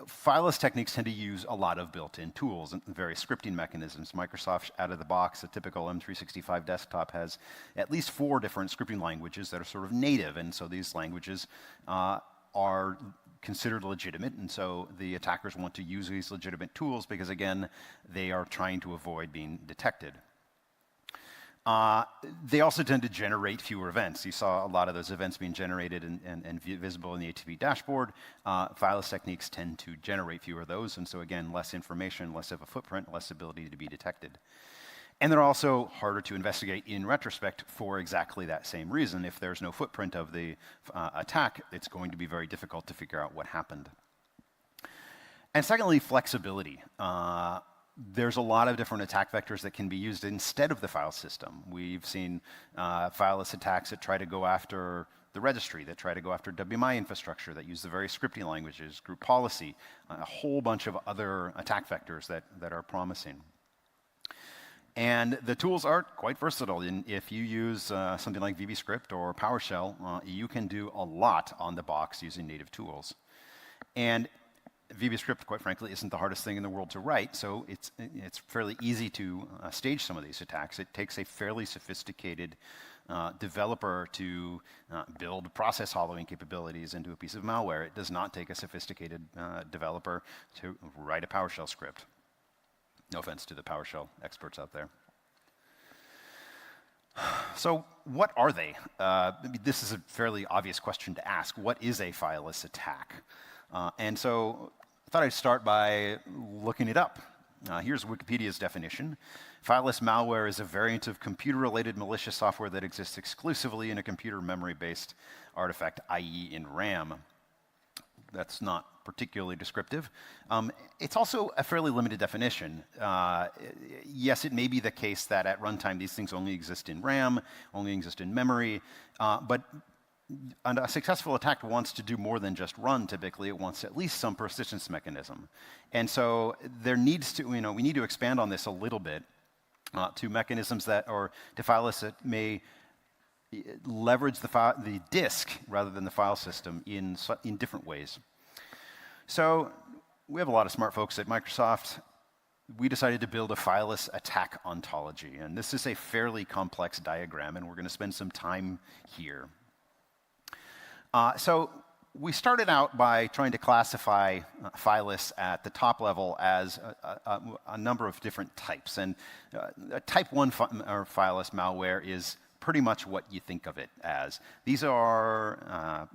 fileless techniques tend to use a lot of built-in tools and various scripting mechanisms. Microsoft, out of the box, a typical M365 desktop has at least 4 different scripting languages that are sort of native, and so these languages are considered legitimate, and so the attackers want to use these legitimate tools because, again, they are trying to avoid being detected. They also tend to generate fewer events. You saw a lot of those events being generated and visible in the ATP dashboard. Fileless techniques tend to generate fewer of those, and so again, less information, less of a footprint, less ability to be detected. And they're also harder to investigate in retrospect for exactly that same reason. If there's no footprint of the attack, it's going to be very difficult to figure out what happened. And secondly, flexibility. There's a lot of different attack vectors that can be used instead of the file system. We've seen fileless attacks that try to go after the registry, that try to go after WMI infrastructure, that use the various scripting languages, group policy, a whole bunch of other attack vectors that are promising. And the tools are quite versatile. If you use something like VBScript or PowerShell, you can do a lot on the box using native tools. And VBScript, quite frankly, isn't the hardest thing in the world to write, so it's fairly easy to stage some of these attacks. It takes a fairly sophisticated developer to build process hollowing capabilities into a piece of malware. It does not take a sophisticated developer to write a PowerShell script. No offense to the PowerShell experts out there. So what are they? This is a fairly obvious question to ask. What is a fileless attack? And so I thought I'd start by looking it up. Here's Wikipedia's definition. Fileless malware is a variant of computer-related malicious software that exists exclusively in a computer memory-based artifact, i.e. in RAM. That's not particularly descriptive. It's also a fairly limited definition. Yes, it may be the case that at runtime these things only exist in RAM, only exist in memory, but a successful attack wants to do more than just run, typically. It wants at least some persistence mechanism. And so there needs to, we need to expand on this a little bit to mechanisms that, or to fileless that may leverage the disk rather than the file system in different ways. So we have a lot of smart folks at Microsoft. We decided to build a fileless attack ontology. And this is a fairly complex diagram, and we're going to spend some time here. So we started out by trying to classify fileless at the top level as a number of different types. And type 1 fileless malware is pretty much what you think of it as. These are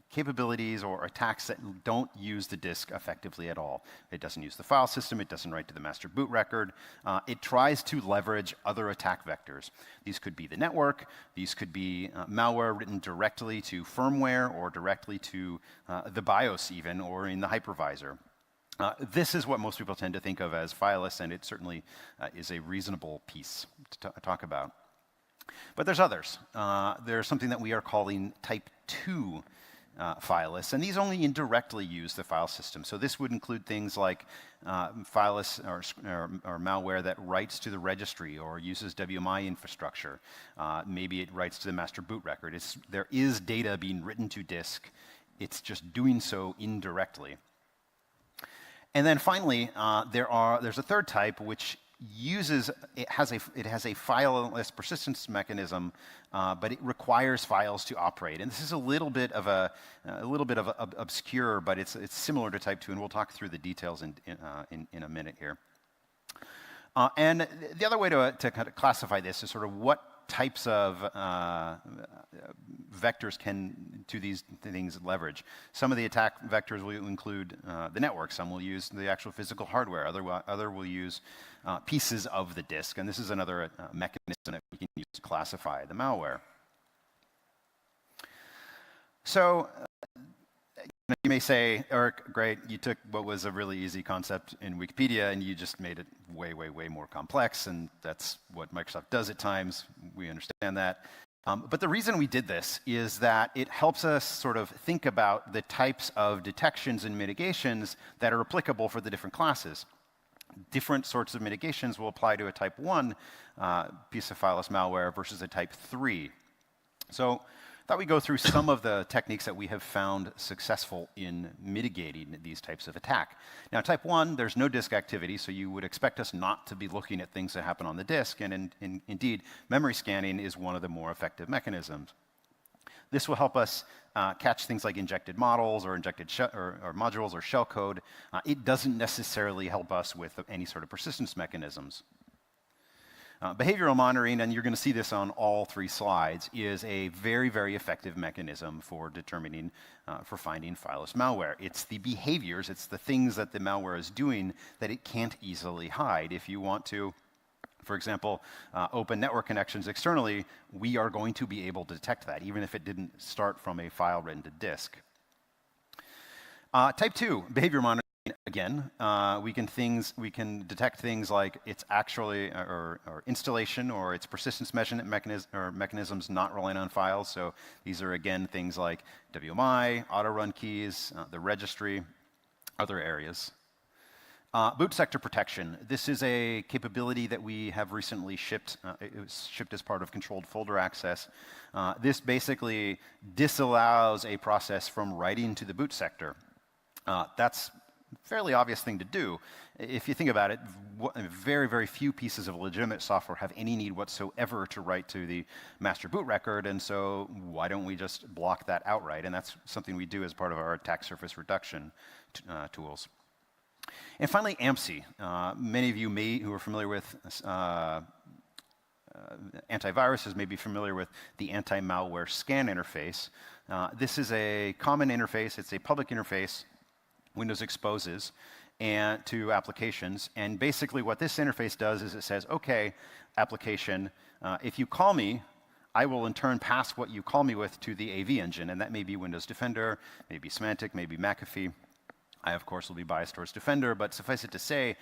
capabilities or attacks that don't use the disk effectively at all. It doesn't use the file system. It doesn't write to the master boot record. It tries to leverage other attack vectors. These could be the network. These could be malware written directly to firmware or directly to the BIOS even, or in the hypervisor. This is what most people tend to think of as fileless, and it certainly is a reasonable piece to talk about. But there's others. There's something that we are calling type 2 fileless, and these only indirectly use the file system. So this would include things like fileless or malware that writes to the registry or uses WMI infrastructure. Maybe it writes to the master boot record. There is data being written to disk. It's just doing so indirectly. And then finally, there's a third type which it has a fileless persistence mechanism, but it requires files to operate. And this is a little bit of obscure, but it's similar to type 2, and we'll talk through the details in a minute here. And the other way to kind of classify this is sort of what types of vectors do these things leverage. Some of the attack vectors will include the network. Some will use the actual physical hardware. Other will use pieces of the disk. And this is another mechanism that we can use to classify the malware. So you may say, Eric, great, you took what was a really easy concept in Wikipedia and you just made it way, way, way more complex, and that's what Microsoft does at times. We understand that. But the reason we did this is that it helps us sort of think about the types of detections and mitigations that are applicable for the different classes. different sorts of mitigations will apply to a type 1 piece of fileless malware versus a type 3. So I thought we'd go through some of the techniques that we have found successful in mitigating these types of attack. Now, type 1, there's no disk activity, so you would expect us not to be looking at things that happen on the disk, and indeed, memory scanning is one of the more effective mechanisms. This will help us catch things like injected models or injected or modules or shellcode. It doesn't necessarily help us with any sort of persistence mechanisms. Behavioral monitoring, and you're going to see this on all 3 slides, is a very, very effective mechanism for determining, for finding fileless malware. It's the behaviors, it's the things that the malware is doing that it can't easily hide. If you want to, for example, open network connections externally, we are going to be able to detect that, even if it didn't start from a file written to disk. Type 2, behavior monitoring. Again, we can detect things like it's actually or installation or its persistence mechanisms not relying on files. So these are again things like WMI, auto run keys, the registry, other areas. Boot sector protection. This is a capability that we have recently shipped. It was shipped as part of controlled folder access. This basically disallows a process from writing to the boot sector. That's fairly obvious thing to do. If you think about it, very, very few pieces of legitimate software have any need whatsoever to write to the master boot record, and so why don't we just block that outright? And that's something we do as part of our attack surface reduction tools. And finally, AMSI. Many of you who are familiar with antiviruses may be familiar with the anti-malware scan interface. This is a common interface. It's a public interface Windows exposes to applications. And basically what this interface does is it says, OK, application, if you call me, I will in turn pass what you call me with to the AV engine. And that may be Windows Defender, maybe Symantec, maybe McAfee. I, of course, will be biased towards Defender. But suffice it to say,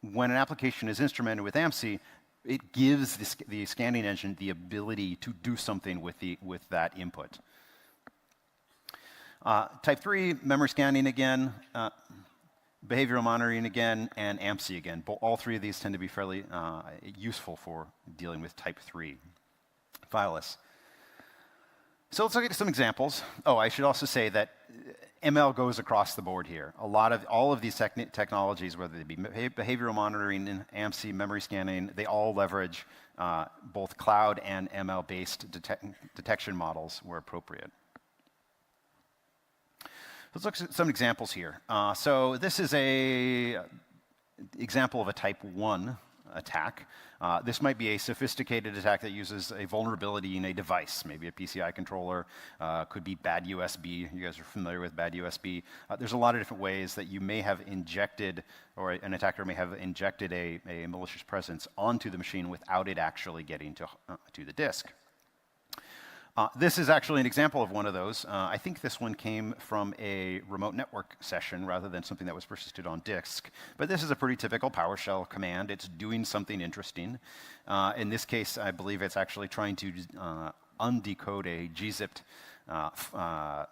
when an application is instrumented with AMSI, it gives the scanning engine the ability to do something with that input. Type 3, memory scanning again, behavioral monitoring again, and AMSI again. All 3 of these tend to be fairly useful for dealing with type 3 fileless. So let's look at some examples. Oh, I should also say that ML goes across the board here. All of these technologies, whether they be behavioral monitoring and AMSI, memory scanning, they all leverage both cloud and ML-based detection models where appropriate. Let's look at some examples here. So this is an example of a type 1 attack. This might be a sophisticated attack that uses a vulnerability in a device, maybe a PCI controller, could be bad USB. You guys are familiar with bad USB. There's a lot of different ways that you may have injected, or an attacker may have injected a malicious presence onto the machine without it actually getting to the disk. This is actually an example of one of those. I think this one came from a remote network session rather than something that was persisted on disk. But this is a pretty typical PowerShell command. It's doing something interesting. In this case, I believe it's actually trying to undecode a gzipped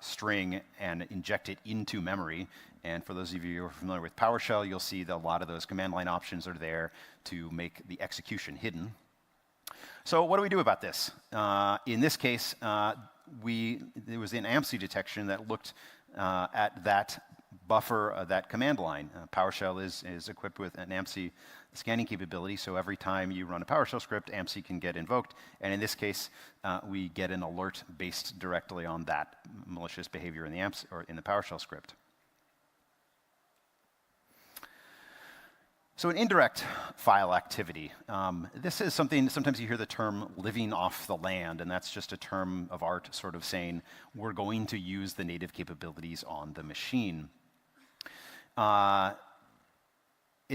string and inject it into memory. And for those of you who are familiar with PowerShell, you'll see that a lot of those command line options are there to make the execution hidden. So what do we do about this? In this case, there was an AMSI detection that looked at that buffer, that command line. PowerShell is equipped with an AMSI scanning capability, so every time you run a PowerShell script, AMSI can get invoked. And in this case, we get an alert based directly on that malicious behavior in the AMSI or in the PowerShell script. So an indirect file activity. This is something, sometimes you hear the term living off the land, and that's just a term of art sort of saying we're going to use the native capabilities on the machine. In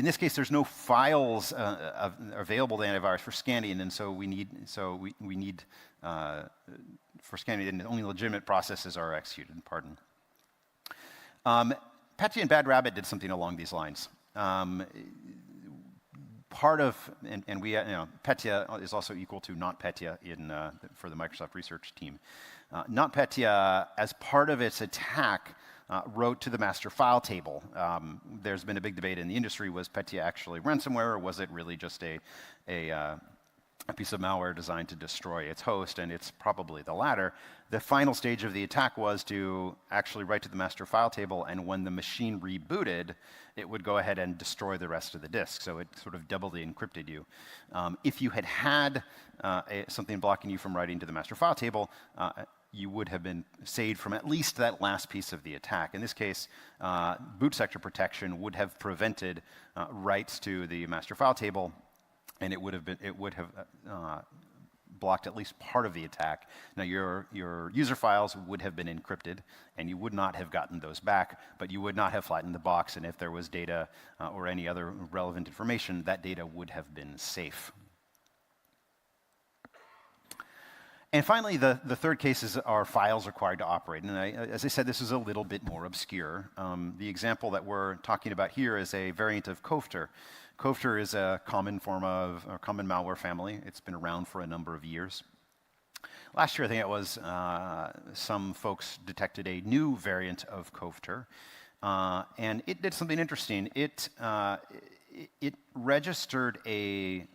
this case, there's no files available to antivirus for scanning, and so we need for scanning, and only legitimate processes are executed, pardon. Petya and Bad Rabbit did something along these lines. Part of, and we, Petya is also equal to NotPetya for the Microsoft research team. NotPetya, as part of its attack, wrote to the master file table. There's been a big debate in the industry, was Petya actually ransomware, or was it really just a piece of malware designed to destroy its host? And it's probably the latter. The final stage of the attack was to actually write to the master file table, and when the machine rebooted, it would go ahead and destroy the rest of the disk. So it sort of doubly encrypted you. If you had something blocking you from writing to the master file table, you would have been saved from at least that last piece of the attack. In this case, boot sector protection would have prevented writes to the master file table, and it would have blocked at least part of the attack. Now, your user files would have been encrypted, and you would not have gotten those back, but you would not have flattened the box, and if there was data or any other relevant information, that data would have been safe. And finally, the third case is our files required to operate. And as I said, this is a little bit more obscure. The example that we're talking about here is a variant of Kofter. Kofter is a common malware family. It's been around for a number of years. Last year, I think it was, some folks detected a new variant of Kofter. And it did something interesting. It registered a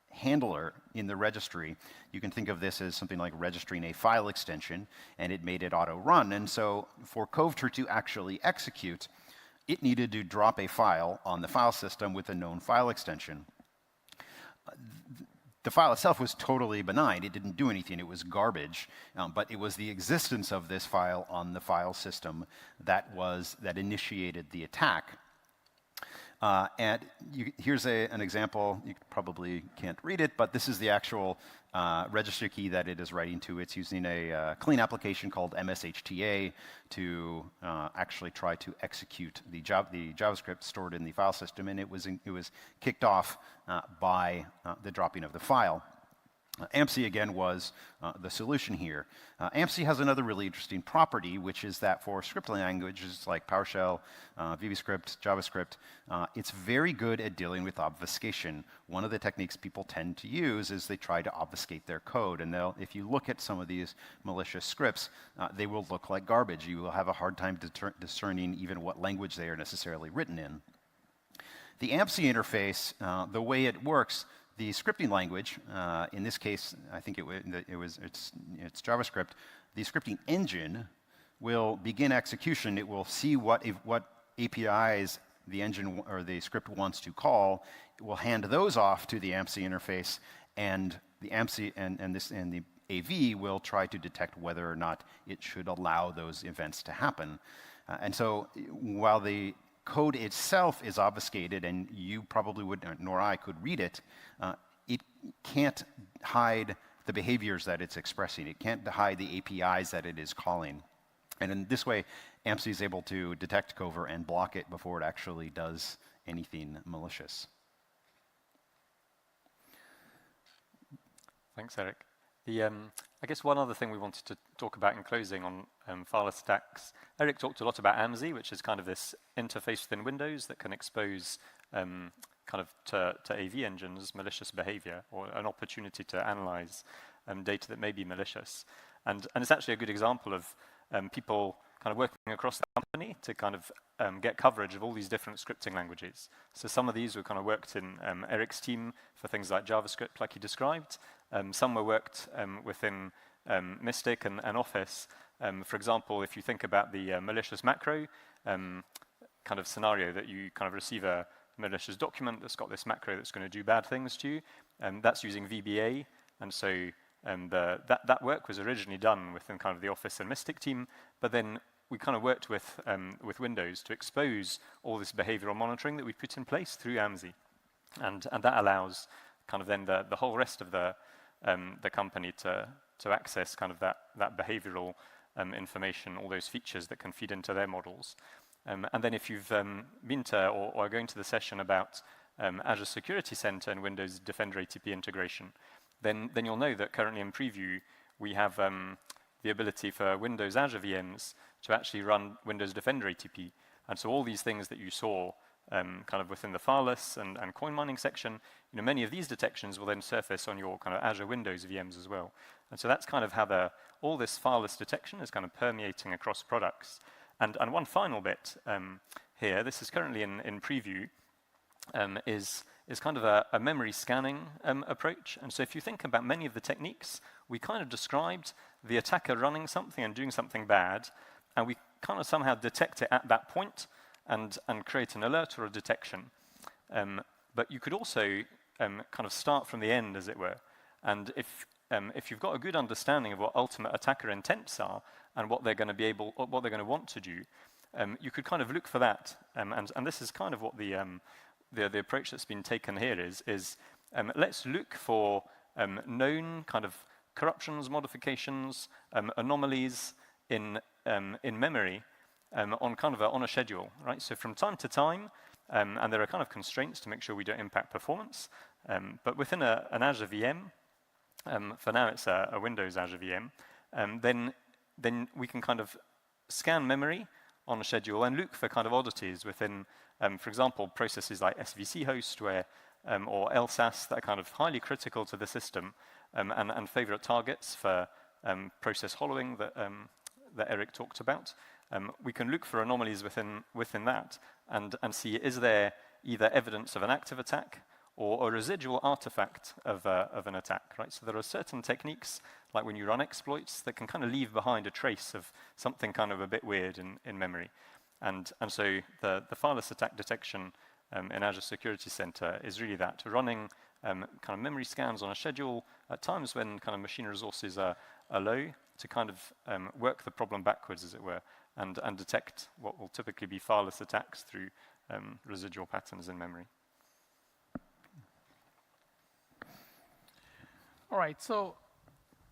handler in the registry. You can think of this as something like registering a file extension, and it made it auto-run. And so for Kofter to actually execute, it needed to drop a file on the file system with a known file extension. The file itself was totally benign. It didn't do anything. It was garbage. But it was the existence of this file on the file system that initiated the attack. Here's an example. You probably can't read it, but this is the actual registry key that it is writing to. It's using a clean application called MSHTA to actually try to execute the JavaScript stored in the file system, and it was kicked off by the dropping of the file. AMSI, again, was the solution here. AMSI has another really interesting property, which is that for scripting languages like PowerShell, VBScript, JavaScript, it's very good at dealing with obfuscation. One of the techniques people tend to use is they try to obfuscate their code. And if you look at some of these malicious scripts, they will look like garbage. You will have a hard time discerning even what language they are necessarily written in. The AMSI interface, the way it works, the scripting language, in this case, I think it's JavaScript. The scripting engine will begin execution. It will see what APIs the engine or the script wants to call. It will hand those off to the AMSI interface, and the AMSI and the AV will try to detect whether or not it should allow those events to happen. And so, while the code itself is obfuscated, and you probably would, nor I could read it, it can't hide the behaviors that it's expressing. It can't hide the APIs that it is calling. And in this way, AMSI is able to detect Cover and block it before it actually does anything malicious. Thanks, Eric. I guess one other thing we wanted to talk about in closing on file attacks. Eric talked a lot about AMSI, which is kind of this interface within Windows that can expose to AV engines malicious behavior, or an opportunity to analyze data that may be malicious. And it's actually a good example of people kind of working across the company to kind of get coverage of all these different scripting languages. So some of these were kind of worked in Eric's team for things like JavaScript, like he described. Some were worked within Mystic and Office. For example, if you think about the malicious macro kind of scenario, that you kind of receive a malicious document that's got this macro that's going to do bad things to you, that's using VBA. And so that work was originally done within kind of the Office and Mystic team, but then we kind of worked with Windows to expose all this behavioral monitoring that we put in place through AMSI. And that allows kind of then the whole rest of the company to access kind of that behavioral information, all those features that can feed into their models. And then if you've been to or are going to the session about Azure Security Center and Windows Defender ATP integration, then you'll know that currently in preview we have the ability for Windows Azure VMs to actually run Windows Defender ATP. And so all these things that you saw kind of within the fileless and coin mining section, many of these detections will then surface on your kind of Azure Windows VMs as well. And so that's kind of how all this fileless detection is kind of permeating across products. And one final bit here, this is currently in preview, is kind of a memory scanning approach. And so if you think about many of the techniques, we kind of described the attacker running something and doing something bad, and we kind of somehow detect it at that point and create an alert or a detection. But you could also kind of start from the end, as it were. And if you've got a good understanding of what ultimate attacker intents are and what they're going to be able, or what they're going to want to do, you could kind of look for that. And this is kind of what the approach that's been taken here is let's look for known kind of corruptions, modifications, anomalies in memory on a schedule, right? So from time to time, and there are kind of constraints to make sure we don't impact performance. But within an Azure VM, for now it's a Windows Azure VM, then we can kind of scan memory on a schedule and look for kind of oddities within, for example, processes like SVC host or LSAS that are kind of highly critical to the system, and favorite targets for process hollowing that Eric talked about. We can look for anomalies within that and see, is there either evidence of an active attack or a residual artifact of an attack, right? So there are certain techniques, like when you run exploits, that can kind of leave behind a trace of something kind of a bit weird in memory. And so the fileless attack detection in Azure Security Center is really that, running kind of memory scans on a schedule at times when kind of machine resources are low, to kind of work the problem backwards, as it were, and detect what will typically be fileless attacks through residual patterns in memory. All right, so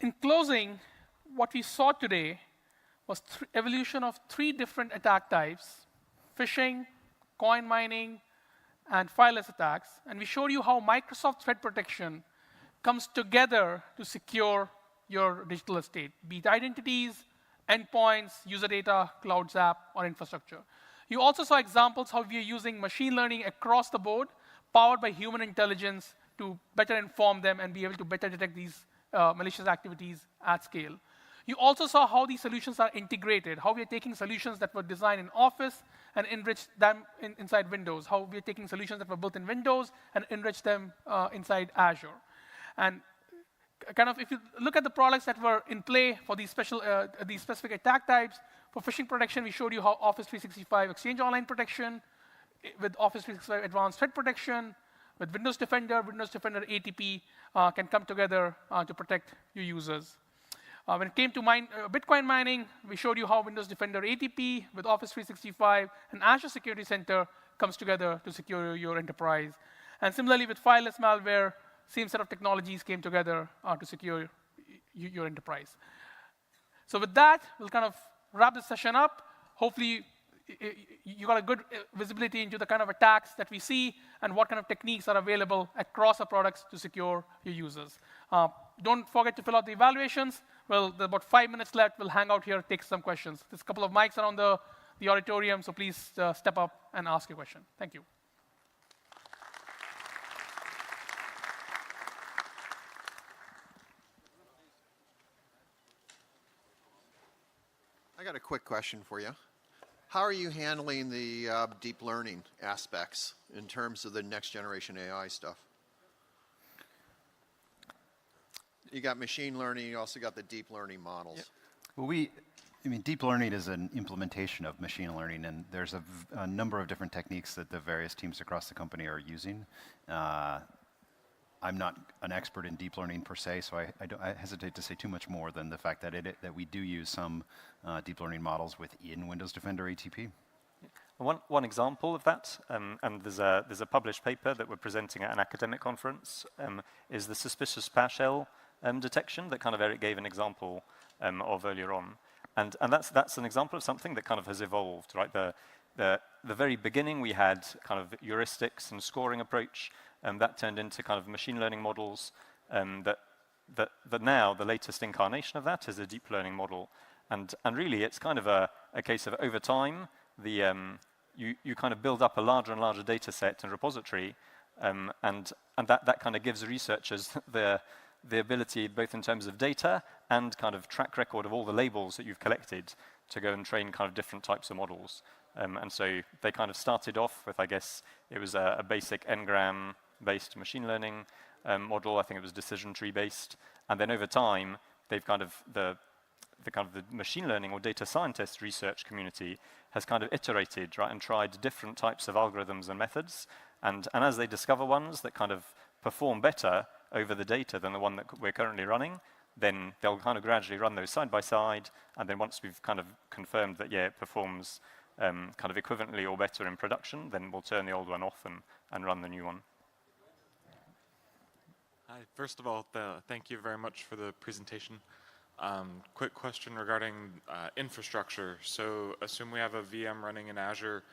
in closing, what we saw today was evolution of 3 different attack types: phishing, coin mining, and fileless attacks. And we showed you how Microsoft Threat Protection comes together to secure your digital estate, be it identities, endpoints, user data, clouds app, or infrastructure. You also saw examples how we are using machine learning across the board, powered by human intelligence, to better inform them and be able to better detect these malicious activities at scale. You also saw how these solutions are integrated, how we are taking solutions that were designed in Office and enrich them inside Windows, how we are taking solutions that were built in Windows and enrich them inside Azure. And kind of, if you look at the products that were in play for these specific attack types, for phishing protection, we showed you how Office 365 Exchange Online Protection, with Office 365 Advanced Threat Protection, with Windows Defender ATP can come together to protect your users. When it came to Bitcoin mining, we showed you how Windows Defender ATP with Office 365 and Azure Security Center comes together to secure your enterprise. And similarly, with fileless malware, same set of technologies came together to secure your enterprise. So with that, we'll kind of wrap this session up. Hopefully, you got a good visibility into the kind of attacks that we see and what kind of techniques are available across our products to secure your users. Don't forget to fill out the evaluations. Well, there's about 5 minutes left. We'll hang out here, take some questions. There's a couple of mics around the auditorium, so please step up and ask your question. Thank you. I got a quick question for you. How are you handling the deep learning aspects in terms of the next generation AI stuff? You got machine learning, you also got the deep learning models. Yeah. Well, deep learning is an implementation of machine learning, and there's a number of different techniques that the various teams across the company are using. I'm not an expert in deep learning per se, so I hesitate to say too much more than the fact that we do use some deep learning models within Windows Defender ATP. One example of that, and there's a published paper that we're presenting at an academic conference, is the suspicious PowerShell detection that kind of Eric gave an example of earlier on. And that's an example of something that kind of has evolved, right? The very beginning we had kind of heuristics and scoring approach, that turned into kind of machine learning models, that now the latest incarnation of that is a deep learning model. And really it's kind of a case of over time, you kind of build up a larger and larger data set and repository, and that kind of gives researchers the ability, both in terms of data and kind of track record of all the labels that you've collected, to go and train kind of different types of models. And so they kind of started off with, I guess, it was a basic n-gram-based machine learning model. I think it was decision tree-based. And then over time, they've kind of, the machine learning or data scientist research community has kind of iterated, right, and tried different types of algorithms and methods. And as they discover ones that kind of perform better over the data than the one that we're currently running, then they'll kind of gradually run those side by side. And then once we've kind of confirmed that, yeah, it performs kind of equivalently or better in production, then we'll turn the old one off and run the new one. Hi. First of all, thank you very much for the presentation. Quick question regarding infrastructure. So assume we have a VM running in Azure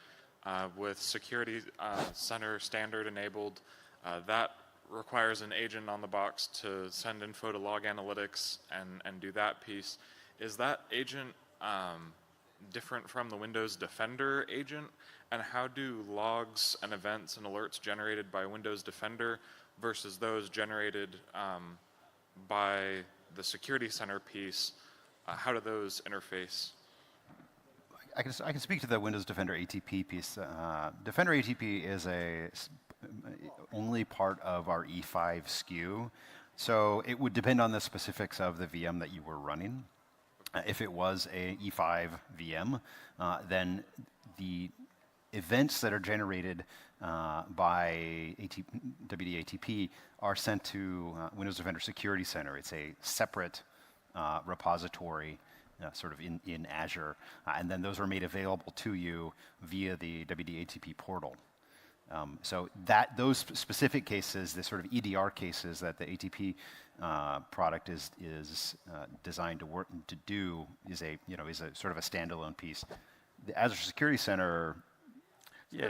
with Security Center standard enabled. That requires an agent on the box to send info to log analytics and do that piece. Is that agent different from the Windows Defender agent? And how do logs and events and alerts generated by Windows Defender versus those generated by the Security Center piece, how do those interface? I can speak to the Windows Defender ATP piece. Defender ATP is only part of our E5 SKU, so it would depend on the specifics of the VM that you were running. If it was a E5 VM, then the events that are generated by WDATP are sent to Windows Defender Security Center. It's a separate repository sort of in Azure, and then those are made available to you via the WDATP portal. So those specific cases, the sort of EDR cases that the ATP product is designed to do is a sort of a standalone piece. The Azure Security Center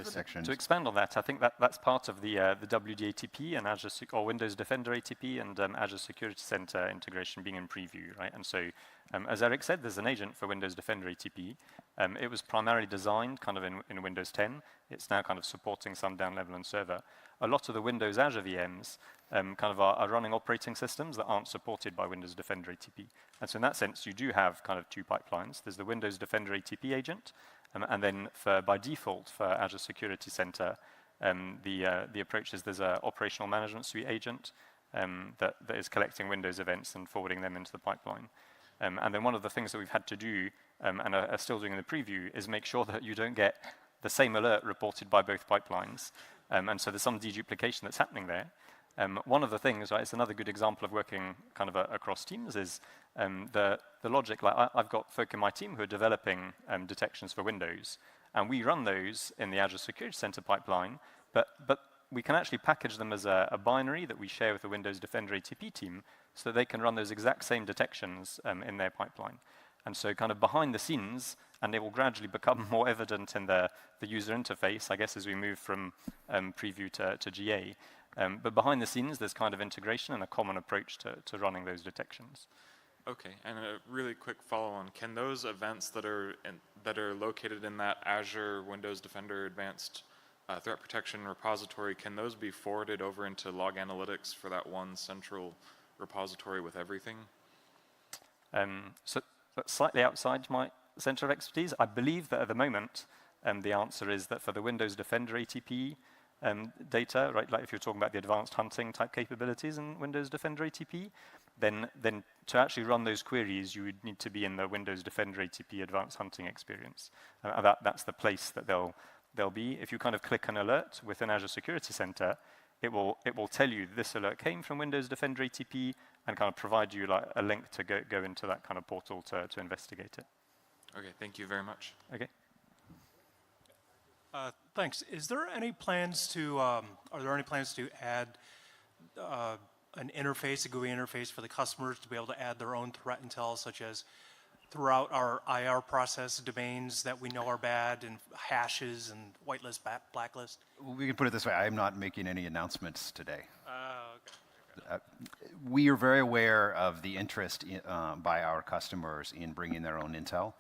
section. To expand on that, I think that's part of the WDATP and Azure or Windows Defender ATP and Azure Security Center integration being in preview, right? And so, as Eric said, there's an agent for Windows Defender ATP. It was primarily designed kind of in Windows 10. It's now kind of supporting some down level and server. A lot of the Windows Azure VMs kind of are running operating systems that aren't supported by Windows Defender ATP. And so in that sense, you do have kind of two pipelines. There's the Windows Defender ATP agent, and then by default for Azure Security Center, the approach is there's an operational management suite agent that is collecting Windows events and forwarding them into the pipeline. And then one of the things that we've had to do, and are still doing in the preview, is make sure that you don't get the same alert reported by both pipelines. And so there's some deduplication that's happening there. One of the things, right, it's another good example of working kind of across teams, is the logic. Like I've got folk in my team who are developing detections for Windows, and we run those in the Azure Security Center pipeline, but we can actually package them as a binary that we share with the Windows Defender ATP team so that they can run those exact same detections in their pipeline. And so kind of behind the scenes, and it will gradually become more evident in the user interface, I guess, as we move from preview to GA. But behind the scenes, there's kind of integration and a common approach to running those detections. Okay, and a really quick follow-on. Can those events that are located in that Azure Windows Defender Advanced Threat Protection repository, can those be forwarded over into log analytics for that one central repository with everything? So that's slightly outside my center of expertise. I believe that at the moment, the answer is that for the Windows Defender ATP data, right, like if you're talking about the advanced hunting type capabilities in Windows Defender ATP, then to actually run those queries, you would need to be in the Windows Defender ATP advanced hunting experience. That's the place that they'll be. If you kind of click an alert within Azure Security Center, it will tell you this alert came from Windows Defender ATP and kind of provide you like a link to go into that kind of portal to investigate it. Okay, thank you very much. Okay. Thanks. Is there any plans to are there any plans to add an interface, a GUI interface for the customers to be able to add their own threat intel, such as throughout our IR process domains that we know are bad, and hashes and whitelist, blacklist? We can put it this way: I am not making any announcements today. Okay. We are very aware of the interest by our customers in bringing their own intel,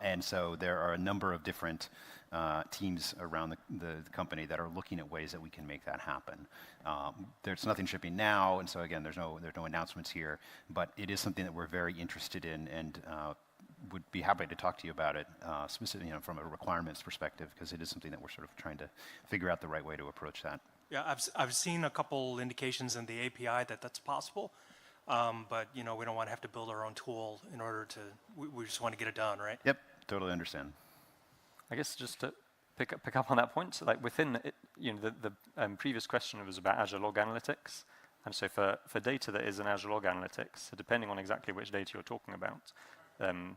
and so there are a number of different teams around the company that are looking at ways that we can make that happen. There's nothing shipping now, and so again, there's no announcements here, but it is something that we're very interested in, and would be happy to talk to you about it, specifically, from a requirements perspective, because it is something that we're sort of trying to figure out the right way to approach that. Yeah, I've seen a couple indications in the API that that's possible, but we don't want to have to build our own tool in order to. We just want to get it done, right? Yep, totally understand. I guess just to pick up on that point, so like within it, the previous question was about Azure Log Analytics, and so for data that is in Azure Log Analytics, so depending on exactly which data you're talking about,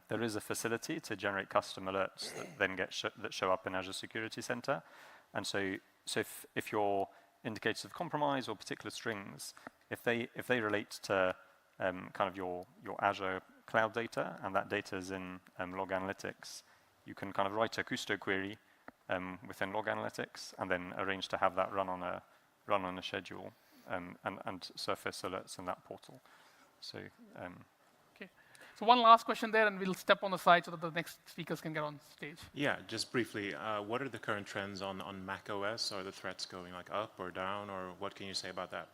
there is a facility to generate custom alerts that then that show up in Azure Security Center, and so if your indicators of compromise or particular strings, if they relate to kind of your Azure cloud data, and that data is in Log Analytics, you can kind of write a custo query within Log Analytics, and then arrange to have that run on a schedule and surface alerts in that portal. So. Okay. So one last question there, and we'll step on the side so that the next speakers can get on stage. Yeah, just briefly, what are the current trends on Mac OS? Are the threats going like up or down, or what can you say about that?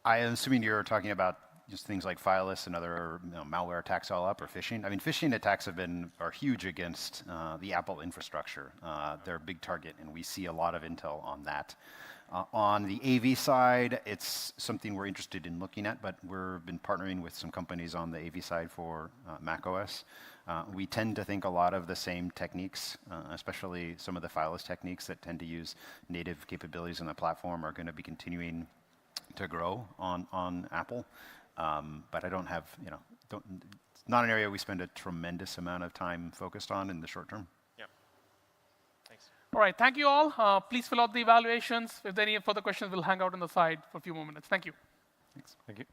I am assuming you're talking about just things like Fileless and other malware attacks all up, or phishing. I mean, phishing attacks are huge against the Apple infrastructure. They're a big target, and we see a lot of intel on that. On the AV side, it's something we're interested in looking at, but we've been partnering with some companies on the AV side for macOS. We tend to think a lot of the same techniques, especially some of the Fileless techniques that tend to use native capabilities in the platform, are going to be continuing to grow on Apple. But I don't have, it's not an area we spend a tremendous amount of time focused on in the short term. Yeah. Thanks. All right, thank you all. Please fill out the evaluations. If there are any further questions, we'll hang out on the side for a few more minutes. Thank you. Thanks. Thank you.